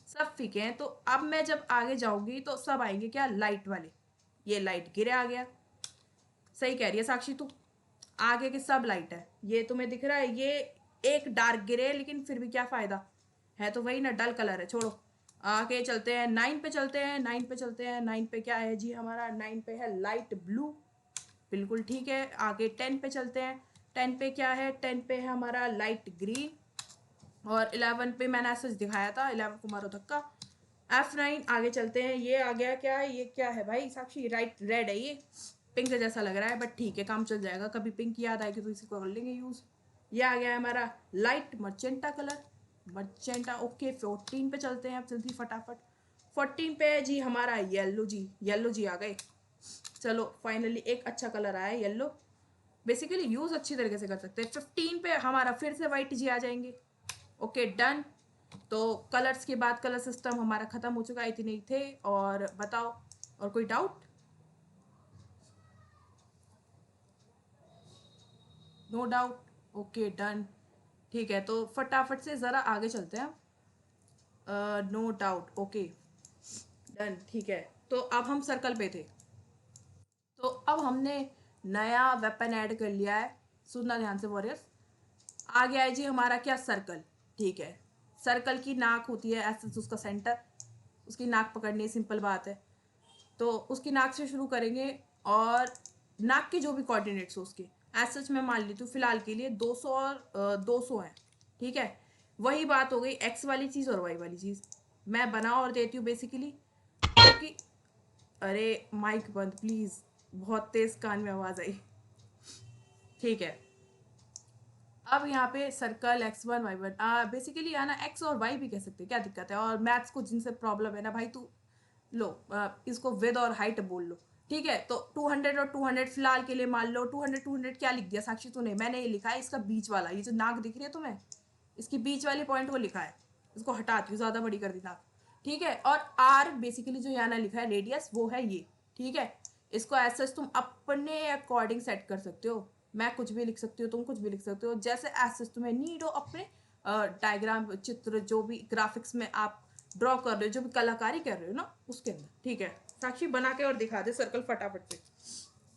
सब फीके हैं। तो अब मैं जब आगे जाऊंगी तो सब आएंगे क्या, लाइट वाले। ये लाइट गिरे आ गया, सही कह रही है साक्षी तू, आगे के सब लाइट है। ये तुम्हें दिख रहा है, ये एक डार्क ग्रे है लेकिन फिर भी क्या फायदा है, तो वही ना, डल कलर है, छोड़ो। आगे चलते हैं 9 पे, चलते हैं 9 पे, चलते हैं 9 पे। क्या है जी हमारा 9 पे है लाइट ब्लू, बिल्कुल ठीक है। आगे 10 पे चलते हैं, 10 पे क्या है, 10 पे है हमारा लाइट ग्रीन। और 11 पे मैंने ऐसा दिखाया था, 11 को मारो धक्का। F9 आगे चलते हैं, ये आ गया क्या है, ये क्या है भाई साक्षी, राइट रेड है, ये पिंक जैसा लग रहा है बट ठीक है काम चल जाएगा, कभी पिंक याद आएगी तो इसी को कर लेंगे यूज। ये आ गया है हमारा लाइट मर्चेंटा कलर, मर्चेंटा। ओके 14 पे चलते हैं अब जल्दी फटाफट। 14 पे है जी हमारा येलो जी, येलो जी आ गए। चलो फाइनली एक अच्छा कलर आया येलो, बेसिकली यूज अच्छी तरीके से कर सकते हैं। 15 पे हमारा फिर से वाइट जी आ जाएंगे। Okay done. तो कलर्स के बाद कलर सिस्टम हमारा खत्म हो चुका है, इतने ही थे। और बताओ, और कोई doubt? No doubt, okay done. ठीक है, तो फटाफट से ज़रा आगे चलते हैं। No doubt, okay done. ठीक है, तो अब हम सर्कल पे थे, तो अब हमने नया वेपन ऐड कर लिया है। सुनना ध्यान से वॉरियर्स, आ गया है जी हमारा क्या, सर्कल। ठीक है, सर्कल की नाक होती है ऐसे, उसका सेंटर, उसकी नाक पकड़नी है, सिंपल बात है। तो उसकी नाक से शुरू करेंगे, और नाक के जो भी कोऑर्डिनेट्स हो उसके, एज सच मैं मान लेती हूँ फिलहाल के लिए 200 और 200 हैं। ठीक है, वही बात हो गई एक्स वाली चीज़ और वाई वाली चीज़, मैं बना और देती हूँ बेसिकली, क्योंकि अरे माइक बंद प्लीज़, बहुत तेज़ कान में आवाज़ आई। ठीक है, अब यहाँ पे सर्कल x1 y1, बेसिकली है ना, x और y भी कह सकते हैं, क्या दिक्कत है। और मैथ्स को जिनसे प्रॉब्लम है ना भाई, तू लो इसको विद और हाइट बोल लो। ठीक है, तो 200 और 200 फिलहाल के लिए मान लो। 200 200 क्या लिख दिया साक्षी तूने, मैंने ये लिखा है इसका बीच वाला, ये जो नाक दिख रही है तुम्हें, इसकी बीच वाली पॉइंट को लिखा है। इसको हटाती हूँ, ज़्यादा बड़ी कर दी नाक। ठीक है, और आर बेसिकली जो यहाँ ना लिखा है रेडियस, वो है ये। ठीक है, इसको ऐसा तुम अपने अकॉर्डिंग सेट कर सकते हो, मैं कुछ भी लिख सकती हूँ, तुम कुछ भी लिख सकते हो, जैसे ऐसे तुम्हें नीड हो अपने डायग्राम, चित्र, जो भी ग्राफिक्स में आप ड्रॉ कर रहे हो, जो भी कलाकारी कर रहे हो ना उसके अंदर। ठीक है, साक्षी बना के और दिखा दे सर्कल फटाफट से।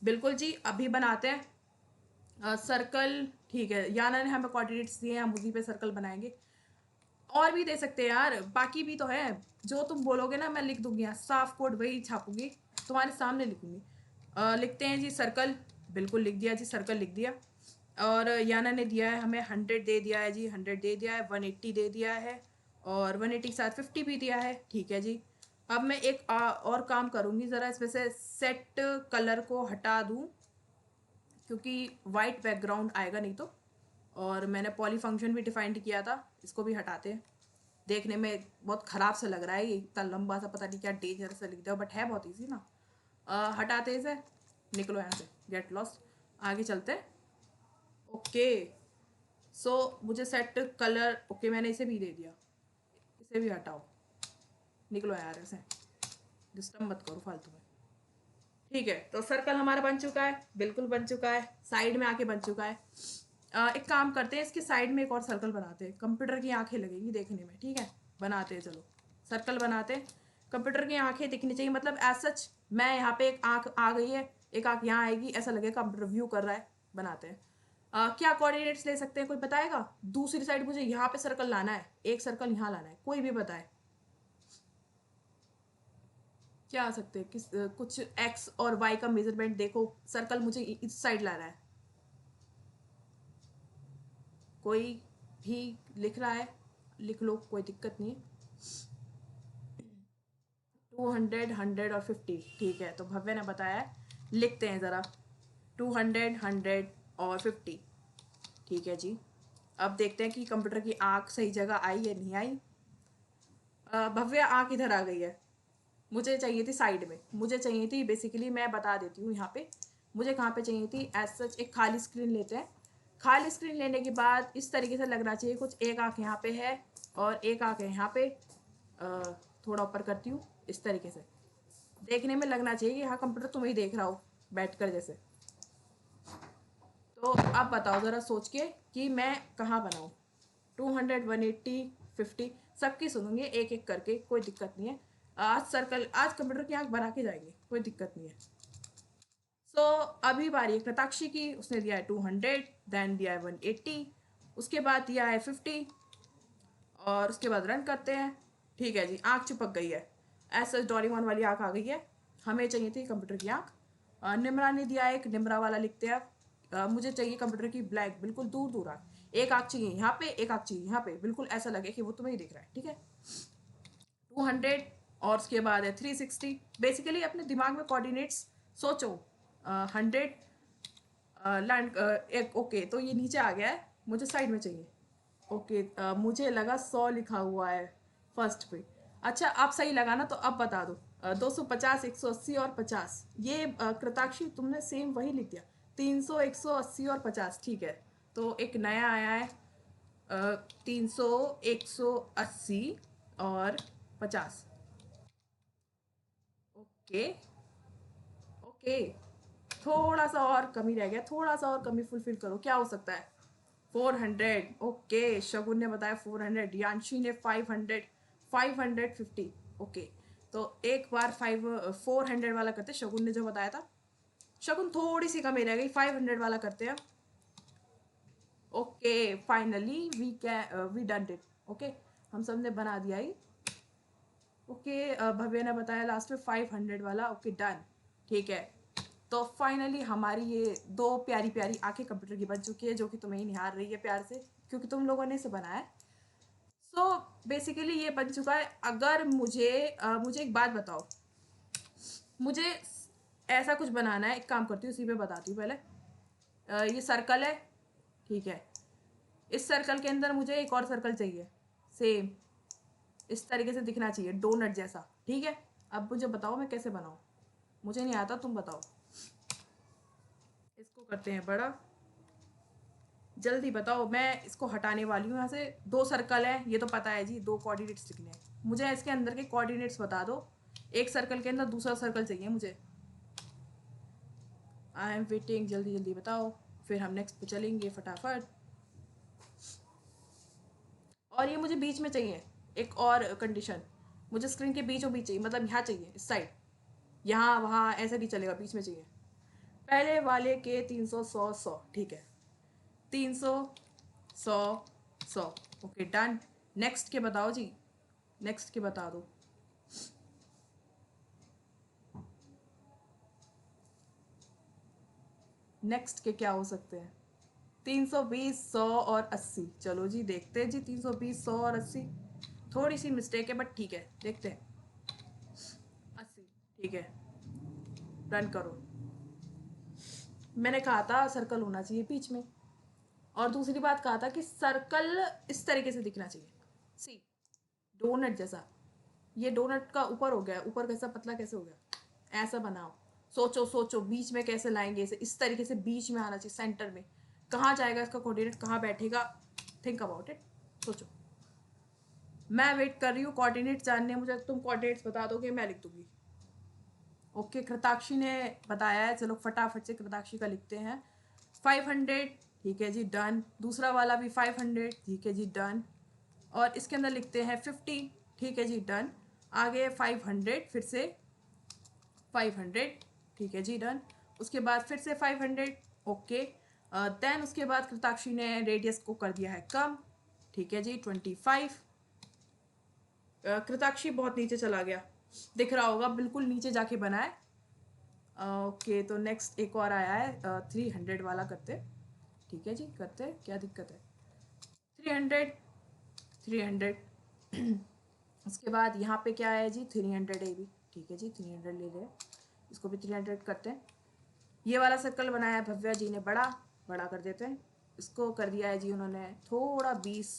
बिल्कुल जी, अभी बनाते हैं सर्कल। ठीक है, याना ने हमें कोऑर्डिनेट्स दिए हैं, हम उसी पे सर्कल बनाएंगे। और भी दे सकते हैं यार, बाकी भी तो है, जो तुम बोलोगे ना मैं लिख दूंगी, यहाँ साफ कोड वही छापूंगी, तुम्हारे सामने लिखूंगी। लिखते हैं जी सर्कल, बिल्कुल लिख दिया जी, सर्कल लिख दिया। और याना ने दिया है हमें 100 दे दिया है जी, 100 दे दिया है, 180 दे दिया है, और 180 के साथ 50 भी दिया है। ठीक है जी, अब मैं एक और काम करूँगी, ज़रा इसमें से सेट कलर को हटा दूँ, क्योंकि वाइट बैकग्राउंड आएगा नहीं तो। और मैंने पॉली फंक्शन भी डिफाइंड किया था, इसको भी हटाते हैं। देखने में बहुत ख़राब सा लग रहा है ये, इतना लंबा सा, पता नहीं क्या डेंजर सा लिख दिया, बट है बहुत ईजी ना। हटाते इसे, निकलो यहाँ से, गेट लॉस्ट, आगे चलते हैं। ओके सो मुझे सेट कलर, ओके मैंने इसे भी दे दिया, इसे भी हटाओ, निकलो यार ऐसे, डिस्टर्ब मत करो फालतू में। ठीक है, तो सर्कल हमारा बन चुका है, बिल्कुल बन चुका है, साइड में आके बन चुका है। एक काम करते हैं, इसके साइड में एक और सर्कल बनाते हैं, कंप्यूटर की आंखें लगेंगी देखने में। ठीक है, बनाते हैं, चलो सर्कल बनाते हैं। कंप्यूटर की आंखें दिखनी चाहिए, मतलब एज सच मैं यहाँ पे एक आंख आ गई है, एक आंख यहाँ आएगी, ऐसा लगेगा कंप्यूटर व्यू कर रहा है। बनाते हैं। क्या कोऑर्डिनेट्स ले सकते हैं, कोई बताएगा? दूसरी साइड मुझे यहाँ पे सर्कल लाना है, एक सर्कल यहाँ लाना है, कोई भी बताए क्या आ सकते हैं, किस कुछ एक्स और वाई का मेजरमेंट देखो, सर्कल मुझे इस साइड ला रहा है, कोई भी लिख रहा है लिख लो, कोई दिक्कत नहीं है। 200 100 और 50, ठीक है, तो भव्य ने बताया है, लिखते हैं ज़रा 200 100 और 50। ठीक है जी, अब देखते हैं कि कंप्यूटर की आँख सही जगह आई या नहीं आई। भव्य आँख इधर आ गई है, मुझे चाहिए थी साइड में, मुझे चाहिए थी बेसिकली, मैं बता देती हूँ यहाँ पे मुझे कहाँ पे चाहिए थी। एज सच एक खाली स्क्रीन लेते हैं। खाली स्क्रीन लेने के बाद इस तरीके से लगना चाहिए कुछ, एक आँख यहाँ पे है और एक आँख है यहाँ पे। थोड़ा ऊपर करती हूँ, इस तरीके से देखने में लगना चाहिए कि हाँ कंप्यूटर तुम ही देख रहा हो बैठ कर जैसे। तो अब बताओ ज़रा सोच के कि मैं कहाँ बनाऊँ। 200, 180, 50 सबकी सुनूंगी एक एक करके, कोई दिक्कत नहीं है। आज कंप्यूटर की आंख बना के जाएंगे, कोई दिक्कत नहीं है। सो अभी बारी है कृताक्षी की, उसने दिया है 200, देन दिया है 180, उसके बाद दिया है 50 और उसके बाद रन करते हैं। ठीक है जी, आंख चिपक गई है, ऐसा डोरेमोन वाली आंख आ गई है। हमें चाहिए थी कंप्यूटर की आंख। निम्रा ने दिया एक निम्रा वाला लिखते हैं। मुझे चाहिए कंप्यूटर की ब्लैक, बिल्कुल दूर दूर आंख। एक आंख चाहिए यहाँ पे, एक आंख चाहिए यहाँ पे, बिल्कुल ऐसा लगे कि वो तुम्हें ही दिख रहा है। ठीक है, 200 और उसके बाद है 360। बेसिकली अपने दिमाग में कोऑर्डिनेट्स सोचो। 100 लैंड एक, ओके तो ये नीचे आ गया है, मुझे साइड में चाहिए। ओके मुझे लगा 100 लिखा हुआ है फर्स्ट पे। अच्छा आप सही लगा ना, तो अब बता दो। 250, 180 और 50, ये कृताक्षी तुमने सेम वही लिख दिया। 300, 180 और 50, ठीक है। तो एक नया आया है 300, 180 और 50। ओके ओके, थोड़ा सा और कमी रह गया, थोड़ा सा और कमी फुलफिल करो, क्या हो सकता है। 400, ओके शगुन ने बताया 400, यानशी ने 500, 550। ओके तो एक बार 400 वाला करते, शगुन ने जो बताया था। शगुन थोड़ी सी कमी रह गई, 500 वाला करते हैं। Okay finally we done it. Okay हम सब ने बना दिया ही। ओके भव्य ने बताया लास्ट में 500 वाला। ओके डन, ठीक है। तो फाइनली हमारी ये दो प्यारी प्यारी आंखें कंप्यूटर की बन चुकी है, जो कि तुम्हें ही निहार रही है प्यार से, क्योंकि तुम लोगों ने इसे बनाया है। सो बेसिकली ये बन चुका है। अगर मुझे एक बात बताओ, मुझे ऐसा कुछ बनाना है, एक काम करती हूँ इसी पे बताती हूँ पहले। ये सर्कल है, ठीक है। इस सर्कल के अंदर मुझे एक और सर्कल चाहिए, सेम इस तरीके से दिखना चाहिए, डोनट जैसा, ठीक है। अब मुझे बताओ मैं कैसे बनाऊँ, मुझे नहीं आता, तुम बताओ। इसको करते हैं बड़ा, जल्दी बताओ, मैं इसको हटाने वाली हूँ यहाँ से। दो सर्कल है ये तो पता है जी, दो कोऑर्डिनेट्स लिखने हैं, मुझे इसके अंदर के कोऑर्डिनेट्स बता दो। एक सर्कल के अंदर दूसरा सर्कल चाहिए मुझे। आई एम वेटिंग, जल्दी जल्दी बताओ, फिर हम नेक्स्ट पे चलेंगे फटाफट। और ये मुझे बीच में चाहिए, एक और कंडीशन, मुझे स्क्रीन के बीचों बीच चाहिए, मतलब यहाँ चाहिए, इस साइड, यहाँ वहाँ ऐसे नहीं चलेगा, बीच में चाहिए। पहले वाले के 300, 100, 100, ठीक है। 300, 100, 100, ओके डन। नेक्स्ट के बताओ जी, नेक्स्ट के बता दो। नेक्स्ट के क्या हो सकते हैं। 320, 100 और 80, चलो जी देखते हैं जी। 320, 100 और 80, थोड़ी सी मिस्टेक है बट ठीक है, देखते हैं। 80, ठीक है, रन करो। मैंने कहा था सर्कल होना चाहिए बीच में, और दूसरी बात कहा था कि सर्कल इस तरीके से दिखना चाहिए, सी डोनट जैसा। ये डोनट का ऊपर हो गया, ऊपर कैसा पतला कैसे हो गया, ऐसा बनाओ। सोचो सोचो बीच में कैसे लाएंगे इसे, इस तरीके से बीच में आना चाहिए, सेंटर में। कहाँ जाएगा इसका कोऑर्डिनेट, कहाँ बैठेगा, थिंक अबाउट इट, सोचो। मैं वेट कर रही हूँ कोऑर्डिनेट जानने, मुझे तुम कोऑर्डिनेट्स बता दोगे, मैं लिख दूंगी। ओके कृताक्षी ने बताया है, चलो फटाफट से कृताक्षी का लिखते हैं। 500, ठीक है जी डन। दूसरा वाला भी 500, ठीक है जी डन। और इसके अंदर लिखते हैं 50, ठीक है जी डन। आगे 500, फिर से 500, ठीक है जी डन। उसके बाद फिर से 500, ओके। देन उसके बाद कृताक्षी ने रेडियस को कर दिया है कम, ठीक है जी 25। कृताक्षी बहुत नीचे चला गया, दिख रहा होगा, बिल्कुल नीचे जाके बना है। ओके तो नेक्स्ट एक और आया है 300 वाला करते, ठीक है जी करते, क्या दिक्कत है। 300, 300 उसके बाद यहाँ पे क्या है जी, 300 है भी, ठीक है जी 300 ले रहे, इसको भी 300 करते हैं। ये वाला सर्कल बनाया है भव्या जी ने, बड़ा बड़ा कर देते हैं। इसको कर दिया है जी उन्होंने थोड़ा 20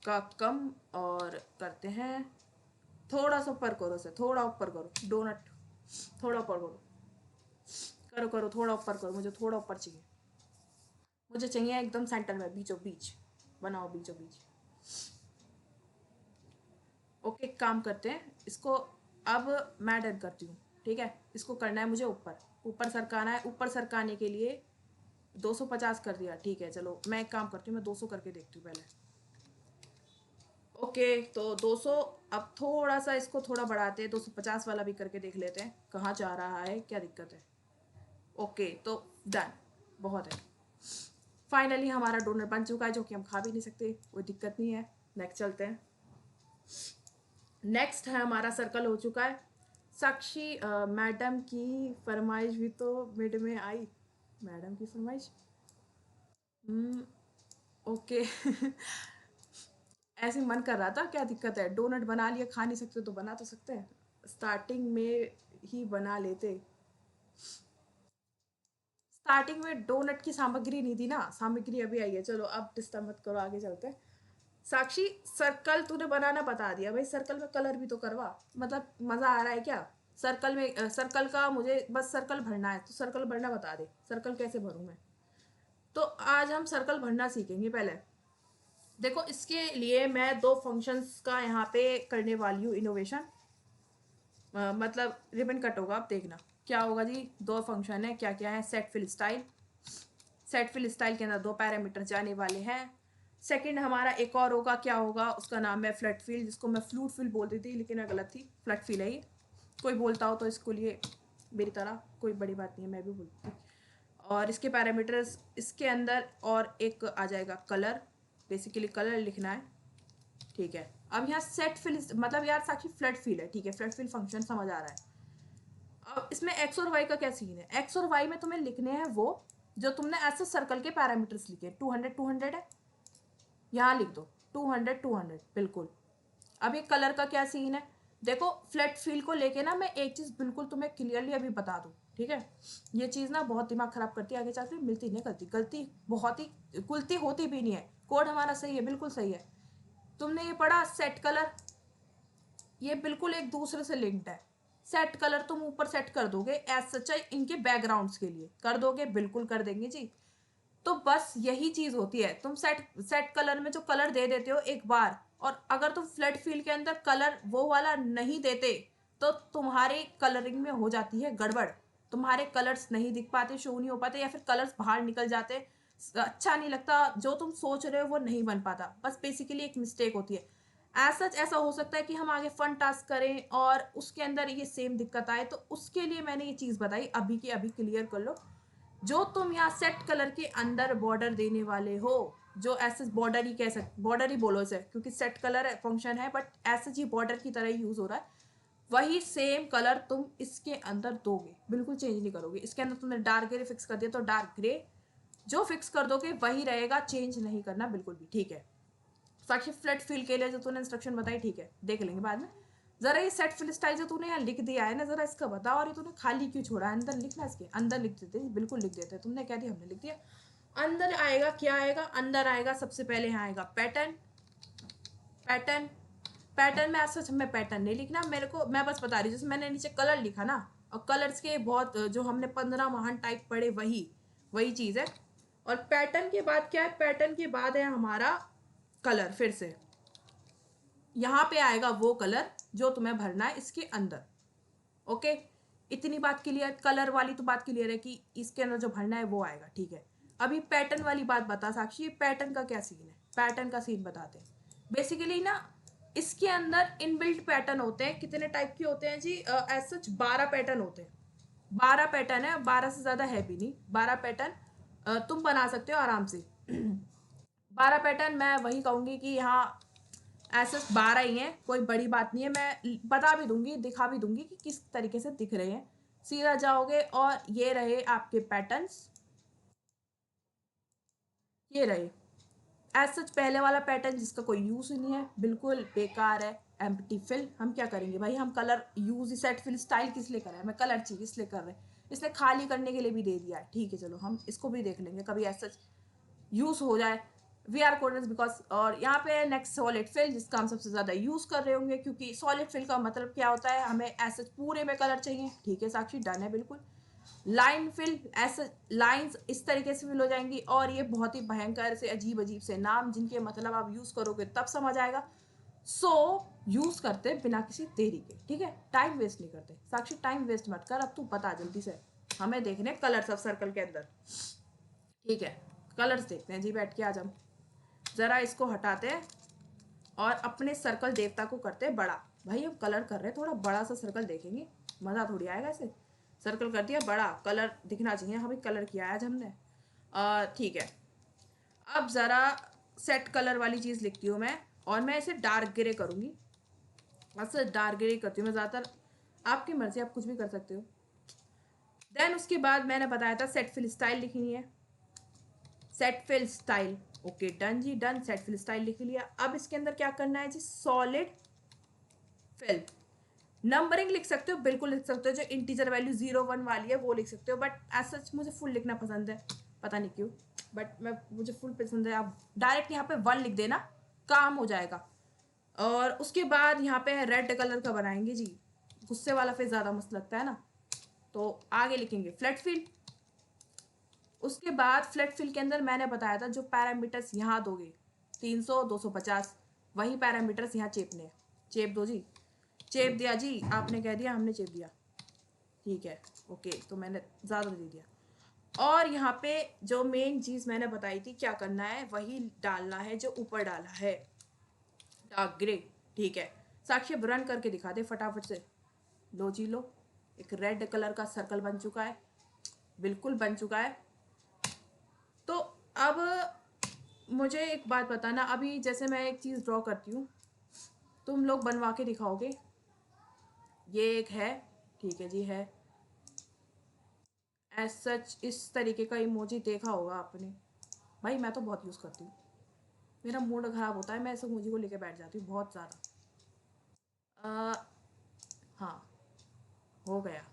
का कम, और करते हैं थोड़ा सा ऊपर करो से, थोड़ा ऊपर करो डोनट, थोड़ा ऊपर करो, करो करो थोड़ा ऊपर करो, मुझे थोड़ा ऊपर चाहिए, मुझे चाहिए एकदम सेंटर में, बीचों बीच बनाओ, बीचों बीच। ओके, काम करते हैं इसको। अब मैं डन करती हूँ, ठीक है। इसको करना है मुझे ऊपर, ऊपर सरकाना है। ऊपर सरकाने के लिए 250 कर दिया, ठीक है। चलो मैं एक काम करती हूँ, मैं 200 करके देखती हूँ पहले। ओके, तो 200। अब थोड़ा सा इसको थोड़ा बढ़ाते हैं, 250 वाला भी करके देख लेते हैं कहाँ जा रहा है, क्या दिक्कत है। ओके, तो डन, बहुत है। फाइनली हमारा डोनर बन चुका है, जो कि हम खा भी नहीं सकते, कोई दिक्कत नहीं है। नेक्स्ट चलते हैं। नेक्स्ट है हमारा सर्कल हो चुका है। साक्षी मैडम की फरमाइश भी तो मिड में आई। मैडम की फरमाइश, ओके। ऐसे मन कर रहा था, क्या दिक्कत है, डोनट बना लिया, खा नहीं सकते तो बना तो सकते हैं, स्टार्टिंग में ही बना लेते। स्टार्टिंग में डोनट की सामग्री नहीं थी ना, सामग्री अभी आई है। चलो अब डिस्टर्ब मत करो, आगे चलते हैं। साक्षी, सर्कल तूने बनाना बता दिया भाई, सर्कल में कलर भी तो करवा, मतलब मजा आ रहा है क्या। सर्कल में सर्कल का मुझे बस सर्कल भरना है, तो सर्कल भरना बता दे, सर्कल कैसे भरूं मैं। तो आज हम सर्कल भरना सीखेंगे पहले। देखो, इसके लिए मैं दो फंक्शंस का यहाँ पे करने वाली हूँ इनोवेशन। मतलब रिबन कट होगा, अब देखना क्या होगा जी। दो फंक्शन है, क्या क्या है, set fill style. Set fill style के अंदर दो पैरामीटर जाने वाले हैं। सेकंड हमारा एक और होगा, क्या होगा, उसका नाम है फ्लड फील, जिसको मैं फ्लूट फील बोलती थी लेकिन मैं गलत थी, फ्लड फील है ये। कोई बोलता हो तो इसको लिए मेरी तरह कोई बड़ी बात नहीं है, मैं भी बोलती थी। और इसके पैरामीटर्स इसके अंदर, और एक आ जाएगा कलर, बेसिकली कलर लिखना है, ठीक है। अब यहाँ सेट फिल मतलब यार साक्षी फ्लड फील है, ठीक है, फ्लड फील फंक्शन समझ आ रहा है। अब इसमें एक्स और वाई का क्या सीन है। एक्स और वाई में तुम्हें लिखने हैं वो जो तुमने ऐसे सर्कल के पैरामीटर्स लिखे, 200 200 है, यहाँ लिख दो 200 200, बिल्कुल। अब ये कलर का क्या सीन है, देखो फ्लैट फील को लेके ना मैं एक चीज़ बिल्कुल तुम्हें क्लियरली अभी बता दूँ, ठीक है। ये चीज़ ना बहुत दिमाग खराब करती है, आगे चल के मिलती नहीं, गलती गलती बहुत ही कुलती होती भी नहीं है। कोड हमारा सही है, बिल्कुल सही है। तुमने ये पढ़ा सेट कलर, ये बिल्कुल एक दूसरे से लिंक्ड है। सेट कलर तुम ऊपर सेट कर दोगे एज सच, इनके बैकग्राउंड्स के लिए कर दोगे, बिल्कुल कर देंगे जी। तो बस यही चीज होती है, तुम सेट सेट कलर में जो कलर दे देते हो एक बार, और अगर तुम फ्लड फील के अंदर कलर वो वाला नहीं देते तो तुम्हारे कलरिंग में हो जाती है गड़बड़। तुम्हारे कलर्स नहीं दिख पाते, शो नहीं हो पाते, या फिर कलर्स बाहर निकल जाते, अच्छा नहीं लगता, जो तुम सोच रहे हो वो नहीं बन पाता। बस बेसिकली एक मिस्टेक होती है। सच ऐसा हो सकता है कि हम आगे फन टास्क करें और उसके अंदर ये सेम दिक्कत आए, तो उसके लिए मैंने ये चीज़ बताई, अभी की अभी क्लियर कर लो। जो तुम यहाँ सेट कलर के अंदर बॉर्डर देने वाले हो, जो ऐसे बॉर्डर ही कह सकते, बॉर्डर ही बोलो इसे, क्योंकि सेट कलर फंक्शन है बट ऐसे जी बॉर्डर की तरह यूज हो रहा है। वही सेम कलर तुम इसके अंदर दोगे, बिल्कुल चेंज नहीं करोगे। इसके अंदर तुमने डार्क ग्रे फिक्स कर दिया तो डार्क ग्रे जो फिक्स कर दोगे वही रहेगा, चेंज नहीं करना बिल्कुल भी, ठीक है। साक्षी फ्लड फील के लिए जो तूने इंस्ट्रक्शन बताई, ठीक है, देख लेंगे बाद में। जरा ये सेट फिल स्टाइल जो तूने यहाँ लिख दिया है ना, जरा इसका बता, और ये तूने खाली क्यों छोड़ा है, अंदर लिखना, इसके अंदर लिख देते, बिल्कुल लिख देते, तुमने कह दिया हमने लिख दिया। अंदर आएगा, क्या आएगा अंदर आएगा, सबसे पहले यहाँ आएगा पैटर्न। पैटर्न, पैटर्न में ऐसा मैं पैटर्न नहीं लिखना मेरे को, मैं बस बता रही हूँ, जैसे मैंने नीचे कलर लिखा ना, और कलर्स के बहुत जो हमने 15 महान टाइप पढ़े, वही वही चीज़ है। और पैटर्न के बाद क्या है, पैटर्न के बाद है हमारा कलर। फिर से यहाँ पे आएगा वो कलर जो तुम्हें भरना है इसके अंदर, ओके। इतनी बात क्लियर, कलर वाली तो बात क्लियर है कि इसके अंदर जो भरना है वो आएगा, ठीक है। अभी पैटर्न वाली बात बता साक्षी, पैटर्न का क्या सीन है, पैटर्न का सीन बताते हैं। बेसिकली ना इसके अंदर इनबिल्ट पैटर्न होते हैं, कितने टाइप के होते हैं जी, एज सच 12 पैटर्न होते हैं। 12 पैटर्न है, 12 से ज़्यादा है भी नहीं, 12 पैटर्न तुम बना सकते हो आराम से। 12 पैटर्न मैं वही कहूँगी कि यहाँ ऐसे 12 ही हैं, कोई बड़ी बात नहीं है, मैं बता भी दूंगी, दिखा भी दूंगी कि किस तरीके से दिख रहे हैं। सीधा जाओगे और ये रहे आपके पैटर्न्स, ये रहे एज सच पहले वाला पैटर्न जिसका कोई यूज ही नहीं है, बिल्कुल बेकार है, एम्प्टी फिल। हम क्या करेंगे भाई, हम colour use set fill style किस लिए कर रहे हैं, मैं कलर चाहिए इसलिए कर रहे हैं, इसने खाली करने के लिए भी दे दिया है, ठीक है। चलो हम इसको भी देख लेंगे कभी एज सच यूज हो जाए। वी आर कोऑर्डिनेट्स बिकॉज, और यहाँ पे नेक्स्ट सॉलिड फिल, जिसका हम सबसे ज़्यादा यूज़ कर रहे होंगे, क्योंकि सॉलिड फिल का मतलब क्या होता है, हमें ऐसे पूरे में कलर चाहिए। ठीक है साक्षी, डन है बिल्कुल। लाइन फिल, ऐसे लाइंस इस तरीके से फिल हो जाएंगी, और ये बहुत ही भयंकर से अजीब अजीब से नाम जिनके मतलब आप यूज़ करोगे तब समझ आएगा। सो यूज़ करते बिना किसी देरी के। ठीक है, टाइम वेस्ट नहीं करते। साक्षी टाइम वेस्ट मत कर, अब तू बता जल्दी से, हमें देखने कलर सब सर्कल के अंदर। ठीक है, कलर्स देखते हैं जी, बैठ के आज हम ज़रा इसको हटाते हैं और अपने सर्कल देवता को करते हैं बड़ा। भाई हम कलर कर रहे हैं, थोड़ा बड़ा सा सर्कल देखेंगे, मज़ा थोड़ी आएगा ऐसे। सर्कल कर दिया बड़ा, कलर दिखना चाहिए, हमें कलर किया है आज हमने। ठीक है, अब ज़रा सेट कलर वाली चीज़ लिखती हूँ मैं, और मैं इसे डार्क ग्रे करूँगी। अच्छा, डार्क ग्रे करती हूँ मैं ज़्यादातर, आपकी मर्ज़ी, आप कुछ भी कर सकते हो। देन उसके बाद मैंने बताया था सेट फिल स्टाइल लिखनी है। Set fill style, okay done जी, डन। सेट फिल स्टाइल लिख लिया। अब इसके अंदर क्या करना है जी, सॉलिड फिल। नंबरिंग लिख सकते हो, बिल्कुल लिख सकते हो, जो इंटीजर वैल्यू 0 1 वाली है वो लिख सकते हो, बट एज सच मुझे फुल लिखना पसंद है, पता नहीं क्यों, बट मुझे फुल पसंद है। आप डायरेक्ट यहाँ पे 1 लिख देना, काम हो जाएगा। और उसके बाद यहाँ पे रेड कलर का बनाएंगे जी, गुस्से वाला फेस ज़्यादा मस्त लगता है ना, तो आगे लिखेंगे फ्लैट फिल। उसके बाद फ्लैट फिल के अंदर मैंने बताया था जो पैरामीटर्स यहाँ दोगे 300 250, वही पैरामीटर्स यहाँ चेपने हैं। चेप दो जी, चेप दिया जी, आपने कह दिया, हमने चेप दिया। ठीक है, ओके, तो मैंने ज़्यादा दे दिया। और यहाँ पे जो मेन चीज़ मैंने बताई थी क्या करना है, वही डालना है जो ऊपर डाला है, डार्क ग्रे। ठीक है साक्षी, रन करके दिखा दे फटाफट से। लो जी लो, एक रेड कलर का सर्कल बन चुका है, बिल्कुल बन चुका है। तो अब मुझे एक बात बताना, अभी जैसे मैं एक चीज़ ड्रॉ करती हूँ, तुम लोग बनवा के दिखाओगे। ये एक है, ठीक है जी, है एज सच, इस तरीके का इमोजी देखा होगा आपने। भाई मैं तो बहुत यूज़ करती हूँ, मेरा मूड ख़राब होता है, मैं इस इमोजी को लेके बैठ जाती हूँ बहुत ज़्यादा। हाँ, हो गया,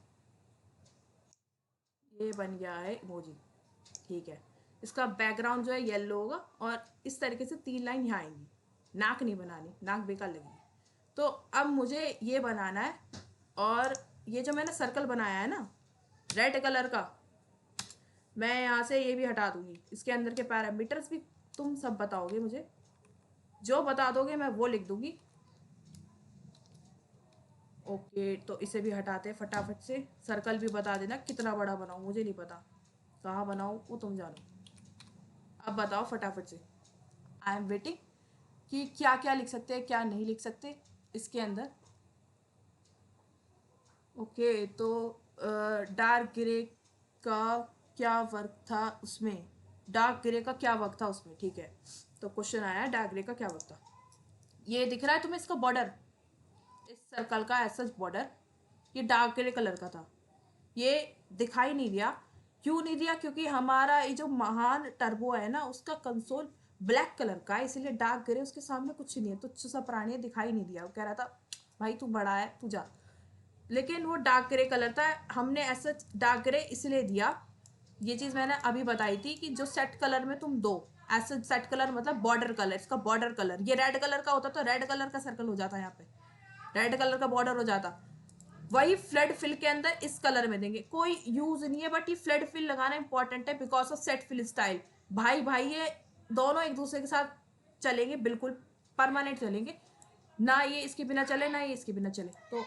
ये बन गया है इमोजी। ठीक है, इसका बैकग्राउंड जो है येलो होगा, और इस तरीके से 3 लाइन यहाँ आएंगी। नाक नहीं बनानी, नाक बेकार लगेगी। तो अब मुझे ये बनाना है, और ये जो मैंने सर्कल बनाया है ना रेड कलर का, मैं यहाँ से ये भी हटा दूंगी। इसके अंदर के पैरामीटर्स भी तुम सब बताओगे मुझे, जो बता दोगे मैं वो लिख दूंगी। ओके, तो इसे भी हटाते हैं फटाफट से। सर्कल भी बता देना कितना बड़ा बनाऊँ, मुझे नहीं पता कहाँ बनाऊँ, वो तुम जानो। अब बताओ फटाफट से, आई एम वेटिंग कि क्या क्या लिख सकते हैं क्या नहीं लिख सकते इसके अंदर। ओके, तो डार्क ग्रे का क्या वर्क था उसमें, डार्क ग्रे का क्या वर्क था उसमें। ठीक है, तो क्वेश्चन आया डार्क ग्रे का क्या वर्क था। ये दिख रहा है तुम्हें इसका बॉर्डर, इस सर्कल का ऐसा बॉर्डर, ये डार्क ग्रे कलर का था। ये दिखाई नहीं दिया, क्यों नहीं दिया, क्योंकि हमारा ये जो महान टर्बो है ना उसका कंसोल ब्लैक कलर का है, इसलिए डार्क ग्रे उसके सामने कुछ नहीं है, तुच्छ सा प्राणी है, दिखाई नहीं दिया। वो कह रहा था भाई तू बड़ा है तू जा, लेकिन वो डार्क ग्रे कलर था, हमने ऐसा डार्क ग्रे इसलिए दिया। ये चीज़ मैंने अभी बताई थी कि जो सेट कलर में तुम दो, ऐसा सेट कलर मतलब बॉर्डर कलर, इसका बॉर्डर कलर ये रेड कलर का होता तो रेड कलर का सर्कल हो जाता, यहाँ पे रेड कलर का बॉर्डर हो जाता। वही फ्लड फिल के अंदर इस कलर में देंगे, कोई यूज नहीं है, बट ये फ्लड फिल लगाना इंपॉर्टेंट है because of set fill style. भाई भाई ये दोनों एक दूसरे के साथ चलेंगे, बिल्कुल परमानेंट चलेंगे, ना ये इसके बिना चले ना ये इसके बिना चले, तो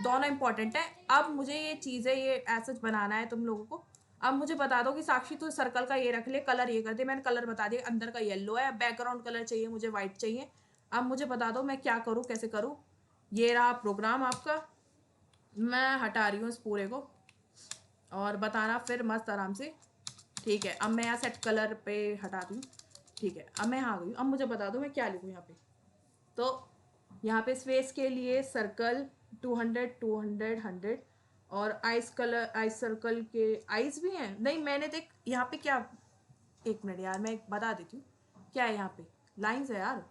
दोनों इंपॉर्टेंट है। अब मुझे ये चीज़ें ये ऐसा बनाना है तुम लोगों को। अब मुझे बता दो कि साक्षी तो सर्कल का ये रख ले, कलर ये कर दे, मैंने कलर बता दिया, अंदर का येलो है, बैकग्राउंड कलर चाहिए मुझे वाइट चाहिए। अब मुझे बता दो मैं क्या करूँ कैसे करूँ। ये रहा प्रोग्राम आपका, मैं हटा रही हूँ इस पूरे को, और बताना फिर मस्त आराम से। ठीक है, अब मैं यहाँ सेट कलर पे हटा दी हूँ। ठीक है, अब मैं यहाँ आ गई हूँ, अब मुझे बता दो मैं क्या लिखूँ यहाँ पे। तो यहाँ पे स्पेस के लिए सर्कल 200 200 100, और आइस कलर आइस सर्कल के आइस भी हैं, नहीं मैंने देख यहाँ पे क्या, एक मिनट यार मैं बता देती हूँ क्या है यहाँ पे, लाइंस है यार,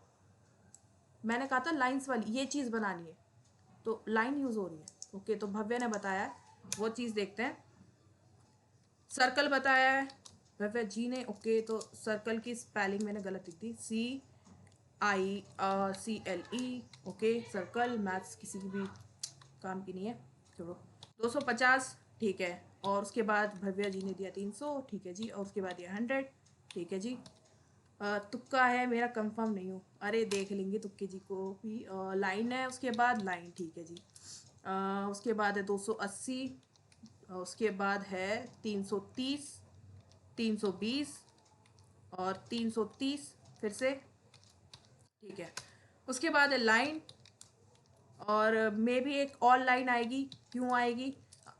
मैंने कहा था लाइंस वाली ये चीज़ बनानी है, तो लाइन यूज़ हो रही है। ओके, तो भव्य ने बताया है वो चीज़ देखते हैं। सर्कल बताया है, भव्या जी ने ओके। तो सर्कल की स्पेलिंग मैंने गलत लिख दी, CICLE। ओके सर्कल, मैथ्स किसी की भी काम की नहीं है, छोड़ो। 250 ठीक है। और उसके बाद भव्या जी ने दिया 300 ठीक है जी। और उसके बाद दिया 100 ठीक है जी। तुक्का है मेरा, कंफर्म नहीं हूँ, अरे देख लेंगे तुक्के जी को भी। लाइन है उसके बाद, लाइन ठीक है जी। उसके बाद है 280, उसके बाद है 330, 320 और 330 फिर से ठीक है। उसके बाद है लाइन, और मे भी एक और लाइन आएगी। क्यों आएगी?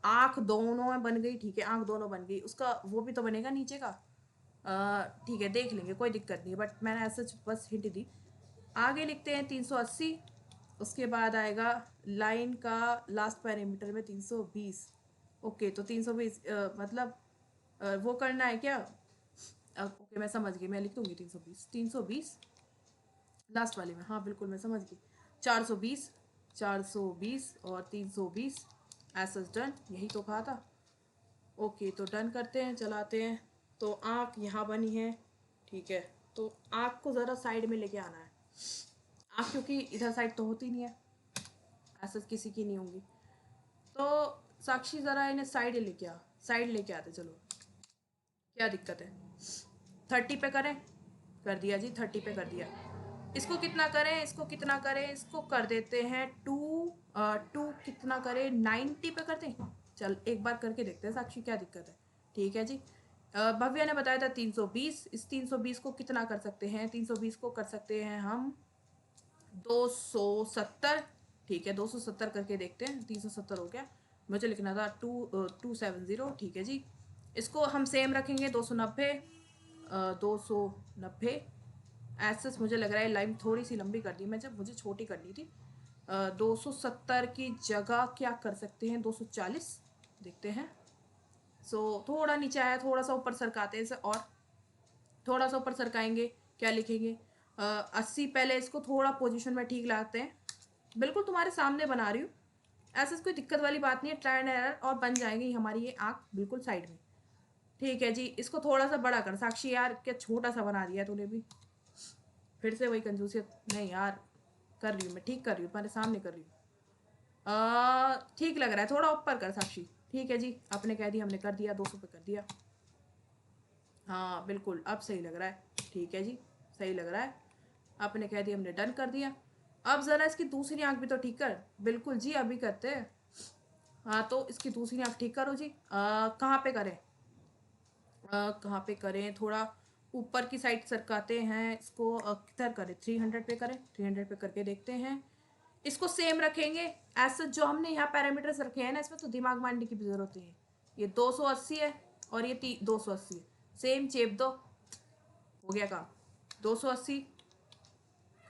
आँख दोनों में बन गई ठीक है, आँख दोनों बन गई, उसका वो भी तो बनेगा नीचे का। ठीक है देख लेंगे, कोई दिक्कत नहीं है, बट मैंने ऐसा बस हिंट दी। आगे लिखते हैं 380। उसके बाद आएगा लाइन का लास्ट पैरामीटर में 320। ओके तो 320 मतलब वो करना है क्या? ओके मैं समझ गई, मैं लिख दूंगी 320, 320 लास्ट वाले में, हाँ बिल्कुल मैं समझ गई। 420, 420 और 320 ऐसा डन, यही तो कहा था। ओके तो डन करते हैं, चलाते हैं। तो आँख यहाँ बनी है ठीक है। तो आँख को ज़रा साइड में लेके आना है। आँख क्योंकि इधर साइड तो होती नहीं है, ऐसा किसी की नहीं होंगी। तो साक्षी ज़रा इन्हें साइड लेके आ, साइड लेके आते चलो, क्या दिक्कत है? 30 पे करें, कर दिया जी, 30 पे कर दिया। इसको कितना करें, इसको कितना करें, इसको कर देते हैं 2। 2 कितना करें, 90 पे कर दें। चल एक बार करके देखते हैं साक्षी, क्या दिक्कत है। ठीक है जी। भव्या ने बताया था 320, इस 320 को कितना कर सकते हैं? 320 को कर सकते हैं हम 270 ठीक है। 270 करके देखते हैं, 370 हो गया, मुझे लिखना था 270 ठीक है जी। इसको हम सेम रखेंगे 290, 290 ऐसे। मुझे लग रहा है लाइन थोड़ी सी लंबी कर दी मैं, जब मुझे छोटी करनी थी। 270 की जगह क्या कर सकते हैं, 240 देखते हैं। थोड़ा नीचे आया, थोड़ा सा ऊपर सरकाते हैं इसे, और थोड़ा सा ऊपर सरकाएंगे, क्या लिखेंगे? 80। पहले इसको थोड़ा पोजीशन में ठीक लाते हैं, बिल्कुल तुम्हारे सामने बना रही हूँ, ऐसा कोई दिक्कत वाली बात नहीं है। ट्रायल एंड एरर, और बन जाएंगी हमारी ये आँख बिल्कुल साइड में। ठीक है जी। इसको थोड़ा सा बड़ा कर साक्षी, यार क्या छोटा सा बना दिया तूने भी, फिर से वही कंजूसियत। नहीं यार, कर रही हूँ मैं, ठीक कर रही हूँ, तुम्हारे सामने कर रही हूँ। ठीक लग रहा है, थोड़ा ऊपर कर साक्षी। ठीक है जी, आपने कह दिया, हमने कर दिया, 200 पे कर दिया। हाँ बिल्कुल अब सही लग रहा है, ठीक है जी, सही लग रहा है। आपने कह दिया, हमने डन कर दिया। अब ज़रा इसकी दूसरी आंख भी तो ठीक कर। बिल्कुल जी अभी करते हैं। हाँ तो इसकी दूसरी आंख ठीक करो जी। कहाँ पे करें? कहाँ पे करें? थोड़ा ऊपर की साइड सरकाते हैं इसको। किधर करें? 300 पे करें, 300 पे करके देखते हैं। इसको सेम रखेंगे ऐसा, जो हमने यहाँ पैरामीटर्स रखे हैं ना, इसमें तो दिमाग मारने की भी जरूरत नहीं है। ये 280 है और ये 280 है, सेम चेप दो, हो गया काम। 280,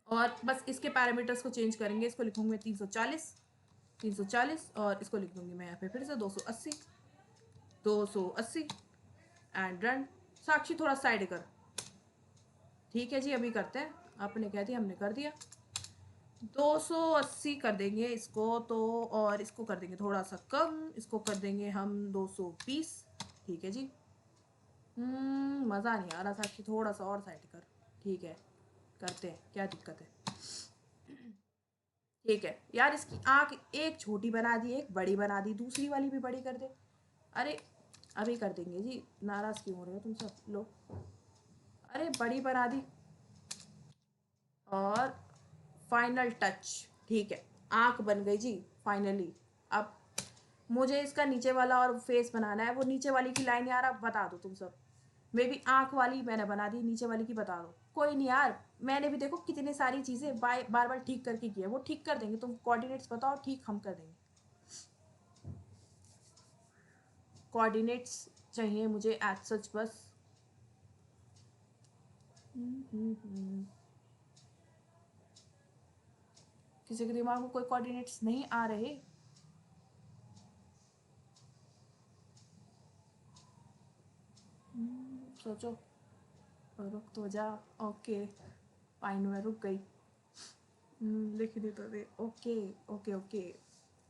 और बस इसके पैरामीटर्स को चेंज करेंगे। इसको लिखूंगी मैं 340, 340, और इसको लिख दूंगी मैं यहाँ पे फिर से 280, 280 एंड रन। साक्षी थोड़ा साइड कर। ठीक है जी अभी करते हैं, आपने कह दिया, हमने कर दिया। 280 कर देंगे इसको तो, और इसको कर देंगे थोड़ा सा कम, इसको कर देंगे हम 220 ठीक है जी। मज़ा नहीं आ रहा साक्षी, थोड़ा सा और साइड कर। ठीक है करते हैं, क्या दिक्कत है? ठीक है यार, इसकी आँख एक छोटी बना दी, एक बड़ी बना दी, दूसरी वाली भी बड़ी कर दे। अरे अभी कर देंगे जी, नाराज़ क्यों हो रहे हो तुम सब लोग? अरे बड़ी बना दी, और फाइनल टच। ठीक है, आँख बन गई जी फाइनली। अब मुझे इसका नीचे वाला और फेस बनाना है, वो नीचे वाली की लाइन यार अब बता दो तुम सब। मे भी आँख वाली मैंने बना दी, नीचे वाली की बता दो। कोई नहीं यार, मैंने भी देखो कितनी सारी चीज़ें बार बार ठीक करके किया, वो ठीक कर देंगे। तुम कोऑर्डिनेट्स बताओ, ठीक हम कर देंगे। कोऑर्डिनेट्स चाहिए मुझे एज सच बस। किसी के दिमाग में कोई कोऑर्डिनेट्स नहीं आ रहे? सोचो, रुक तो जा। ओके फाइन, मैं रुक गई। लिख दी तो दे। ओके ओके ओके,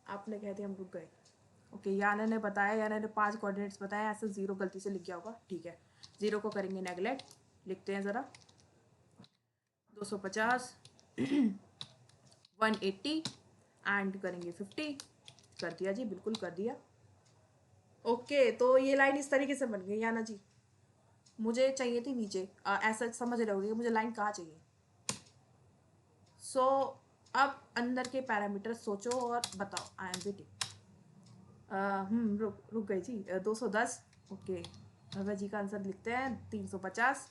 आपने कह दिया, हम रुक गए। ओके, याना ने बताया, याना ने 5 कोऑर्डिनेट्स बताया, ऐसे 0 गलती से लिख गया होगा, ठीक है। 0 को करेंगे नेगलेक्ट, लिखते हैं ज़रा 250 180 एंड करेंगे 50, कर दिया जी, बिल्कुल कर दिया। ओके, तो ये लाइन इस तरीके से बन गई याना जी। मुझे चाहिए थी नीचे, ऐसा समझ रहे होगे मुझे लाइन कहाँ चाहिए। सो अब अंदर के पैरामीटर सोचो और बताओ। I am waiting. रुक रुक गई जी। 210, ओके, भव्या जी का आंसर लिखते हैं 350,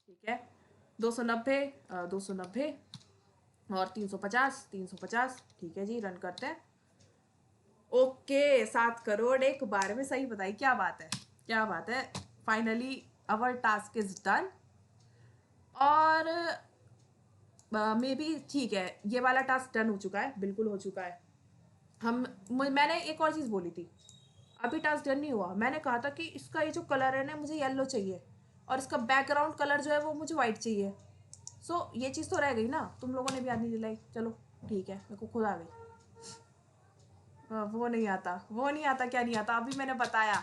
ठीक है। 290, 290 और 350, 350, ठीक है जी, रन करते हैं। ओके, 7 करोड़ एक बार में सही बताई, क्या बात है, क्या बात है। Finally our task is done. और मे बी ठीक है, ये वाला टास्क डन हो चुका है, बिल्कुल हो चुका है। मैंने एक और चीज़ बोली थी, अभी टास्क डन नहीं हुआ। मैंने कहा था कि इसका ये जो कलर है ना, मुझे येलो चाहिए और इसका बैकग्राउंड कलर जो है वो मुझे वाइट चाहिए। सो ये चीज़ तो रह गई ना, तुम लोगों ने भी याद नहीं दिलाई, चलो ठीक है, मेरे को खुद आ गई। वो नहीं आता, वो नहीं आता, क्या नहीं आता, अभी मैंने बताया,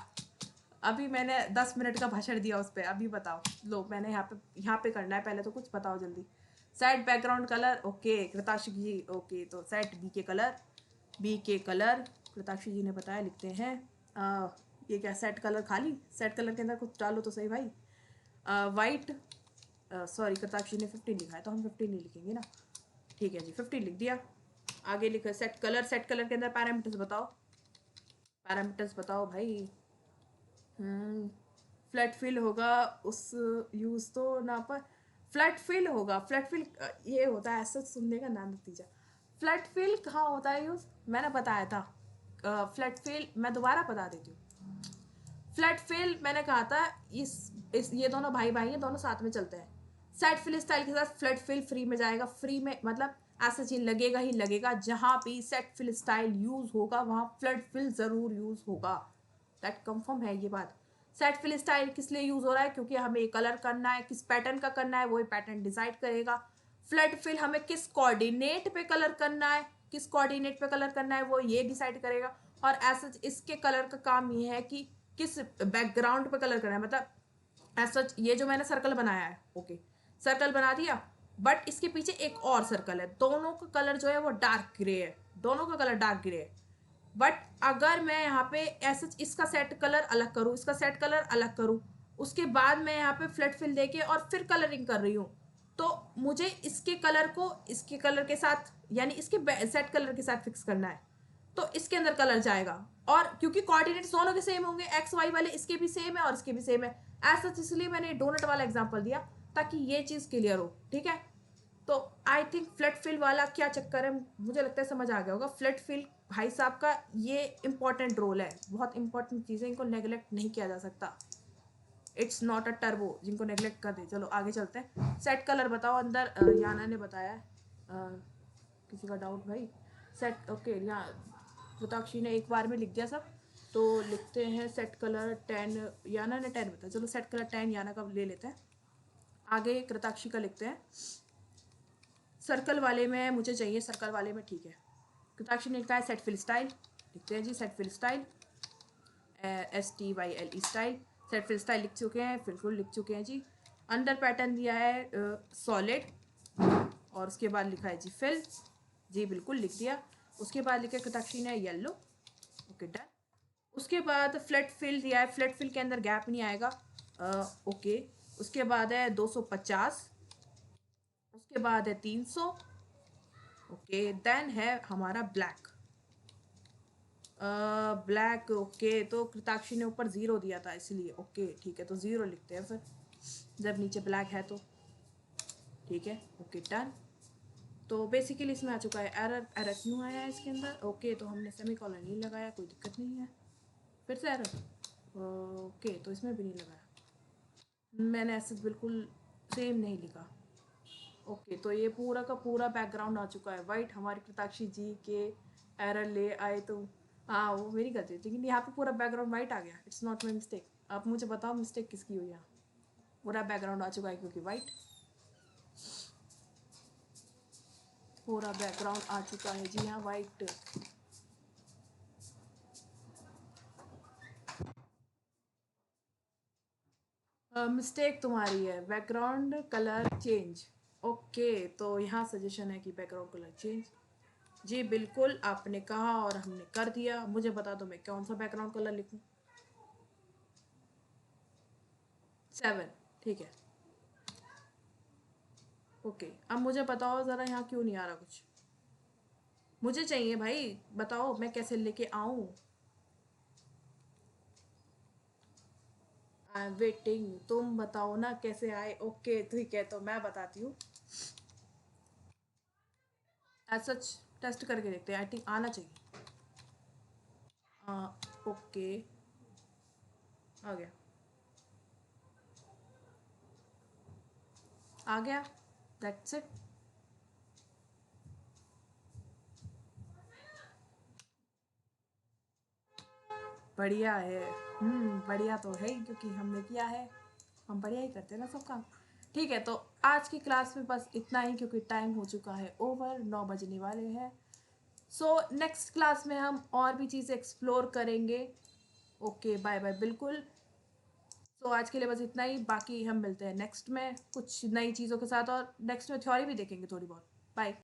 अभी मैंने 10 मिनट का भाषण दिया उस पर। अभी बताओ, लो मैंने यहाँ पे करना है, पहले तो कुछ बताओ जल्दी। सेट बैकग्राउंड कलर, ओके कृताक्षी जी, ओके तो सेट बी के कलर, बी के कलर कृताक्षी जी ने बताया, लिखते हैं ये क्या सेट कलर, खाली सेट कलर के अंदर कुछ डालो तो सही भाई। वाइट, सॉरी कृताक्षी ने 15 लिखा है तो हम 15 नहीं लिखेंगे ना, ठीक है जी, 15 लिख दिया। आगे लिखा सेट कलर, सेट कलर के अंदर पैरामीटर्स बताओ, पैरामीटर्स बताओ भाई। फ्लैट फिल होगा उस यूज़ तो ना पर, फ्लैट फिल होगा, फ्लैट फिल ये होता है ऐसा सुनने का नाम नतीजा। फ्लैट फिल कहाँ होता है यूज़, मैंने बताया था। फ्लैट फिल मैं दोबारा बता देती हूँ। फ्लैट फिल मैंने कहा था, इस ये दोनों भाई भाई हैं, दोनों साथ में चलते हैं। सेट फिल स्टाइल के साथ फ्लैट फिल फ्री में जाएगा, फ्री में मतलब ऐसा चीज लगेगा ही लगेगा, जहाँ भी सेट फिल स्टाइल यूज होगा वहाँ फ्लैट फिल जरूर यूज होगा, दैट कंफर्म है ये बात। सेट फिल स्टाइल किस लिए यूज हो रहा है, क्योंकि हमें कलर करना है, किस पैटर्न का करना है वो पैटर्न डिसाइड करेगा। फ्लैट फिल हमें किस कोऑर्डिनेट पे कलर करना है, किस कोऑर्डिनेट पे कलर करना है वो ये डिसाइड करेगा। और ऐसा इसके कलर का काम ये है कि किस बैकग्राउंड पे कलर करना है, मतलब ऐसा ये जो मैंने सर्कल बनाया है, ओके सर्कल बना दिया, बट इसके पीछे एक और सर्कल है, दोनों का कलर जो है वो डार्क ग्रे है, दोनों का कलर डार्क ग्रे है। बट अगर मैं यहाँ पे ऐसा इसका सेट कलर अलग करूँ, इसका सेट कलर अलग करूँ, उसके बाद मैं यहाँ पे फ्लैट फिल देके और फिर कलरिंग कर रही हूँ, तो मुझे इसके कलर को इसके कलर के साथ यानी इसके सेट कलर के साथ फिक्स करना है, तो इसके अंदर कलर जाएगा। और क्योंकि कोऑर्डिनेट्स दोनों के सेम होंगे, एक्स वाई वाले इसके भी सेम है और इसके भी सेम है, ऐसा इसलिए मैंने डोनट वाला एग्जांपल दिया ताकि ये चीज़ क्लियर हो, ठीक है। तो आई थिंक फ्लैट फिल वाला क्या चक्कर है, मुझे लगता है समझ आ गया होगा। फ्लैट फिल भाई साहब का ये इंपॉर्टेंट रोल है, बहुत इंपॉर्टेंट चीज़ है, इनको नेगलेक्ट नहीं किया जा सकता। इट्स नॉट अ टर्बो जिनको नेगलेक्ट कर दे। चलो आगे चलते हैं। सेट कलर बताओ अंदर, याना ने बताया है, किसी का डाउट भाई। सेट ओके, यहाँ कृताक्षी ने एक बार में लिख दिया सब, तो लिखते हैं सेट कलर 10, याना ने 10 बताया, चलो सेट कलर 10 याना का ले लेते हैं। आगे कृताक्षी का लिखते हैं, सर्कल वाले में मुझे चाहिए, सर्कल वाले में ठीक है। कृताक्षी ने लिखा है सेट फिल स्टाइल, लिखते हैं जी set fill style, STYLE style, set fill style लिख चुके हैं, बिल्कुल लिख चुके हैं जी। अंडर पैटर्न दिया है सॉलिड, और उसके बाद लिखा है जी फिल, जी बिल्कुल लिख दिया। उसके बाद लिखा है कृताक्षी ने येलो, ओके डन। उसके बाद फ्लैट फिल दिया है, फ्लैट फिल के अंदर गैप नहीं आएगा, ओके। उसके बाद है 250, उसके बाद है 300, ओके देन है हमारा ब्लैक, ब्लैक, ओके तो कृताक्षी ने ऊपर 0 दिया था इसलिए, ओके ठीक है तो 0 लिखते हैं फिर, जब नीचे ब्लैक है तो, ठीक है ओके डन। तो बेसिकली इसमें आ चुका है एरर, एरर क्यों आया है इसके अंदर, ओके तो हमने सेमी कॉलन नहीं लगाया, कोई दिक्कत नहीं है। फिर से एरर, ओके तो इसमें भी नहीं लगाया मैंने, ऐसे बिल्कुल सेम नहीं लिखा, ओके तो ये पूरा का पूरा बैकग्राउंड आ चुका है वाइट। हमारी कृताक्षी जी के एरर ले आए तो, हाँ वो मेरी गलती, लेकिन यहाँ पे पूरा बैकग्राउंड वाइट आ गया, इट्स नॉट माई मिस्टेक। आप मुझे बताओ मिस्टेक किसकी हुई यहाँ, पूरा बैकग्राउंड आ चुका है क्योंकि वाइट, पूरा बैकग्राउंड आ चुका है जी यहाँ वाइट। मिस्टेक तुम्हारी है, बैकग्राउंड कलर चेंज। ओके, तो यहाँ सजेशन है कि बैकग्राउंड कलर चेंज। जी बिल्कुल, आपने कहा और हमने कर दिया। मुझे बता दो मैं कौन सा बैकग्राउंड कलर लिखूं। 7, ठीक है। ओके, अब मुझे बताओ ज़रा यहाँ क्यों नहीं आ रहा कुछ। मुझे चाहिए भाई, बताओ मैं कैसे लेके आऊँ। आई एम वेटिंग, तुम बताओ ना कैसे आए। ओके ठीक है, तो मैं बताती हूँ। एज सच टेस्ट करके देखते हैं, आई थिंक आना चाहिए। ओके, आ गया, आ गया, दैट्स इट। बढ़िया है। बढ़िया तो है ही, क्योंकि हमने किया है। हम बढ़िया ही करते हैं ना सब काम। ठीक है, तो आज की क्लास में बस इतना ही, क्योंकि टाइम हो चुका है ओवर, 9 बजने वाले हैं। सो नेक्स्ट क्लास में हम और भी चीज़ें एक्सप्लोर करेंगे। ओके बाय बाय, बिल्कुल। सो आज के लिए बस इतना ही, बाकी हम मिलते हैं नेक्स्ट में कुछ नई चीज़ों के साथ, और नेक्स्ट में थ्योरी भी देखेंगे थोड़ी बहुत। बाय।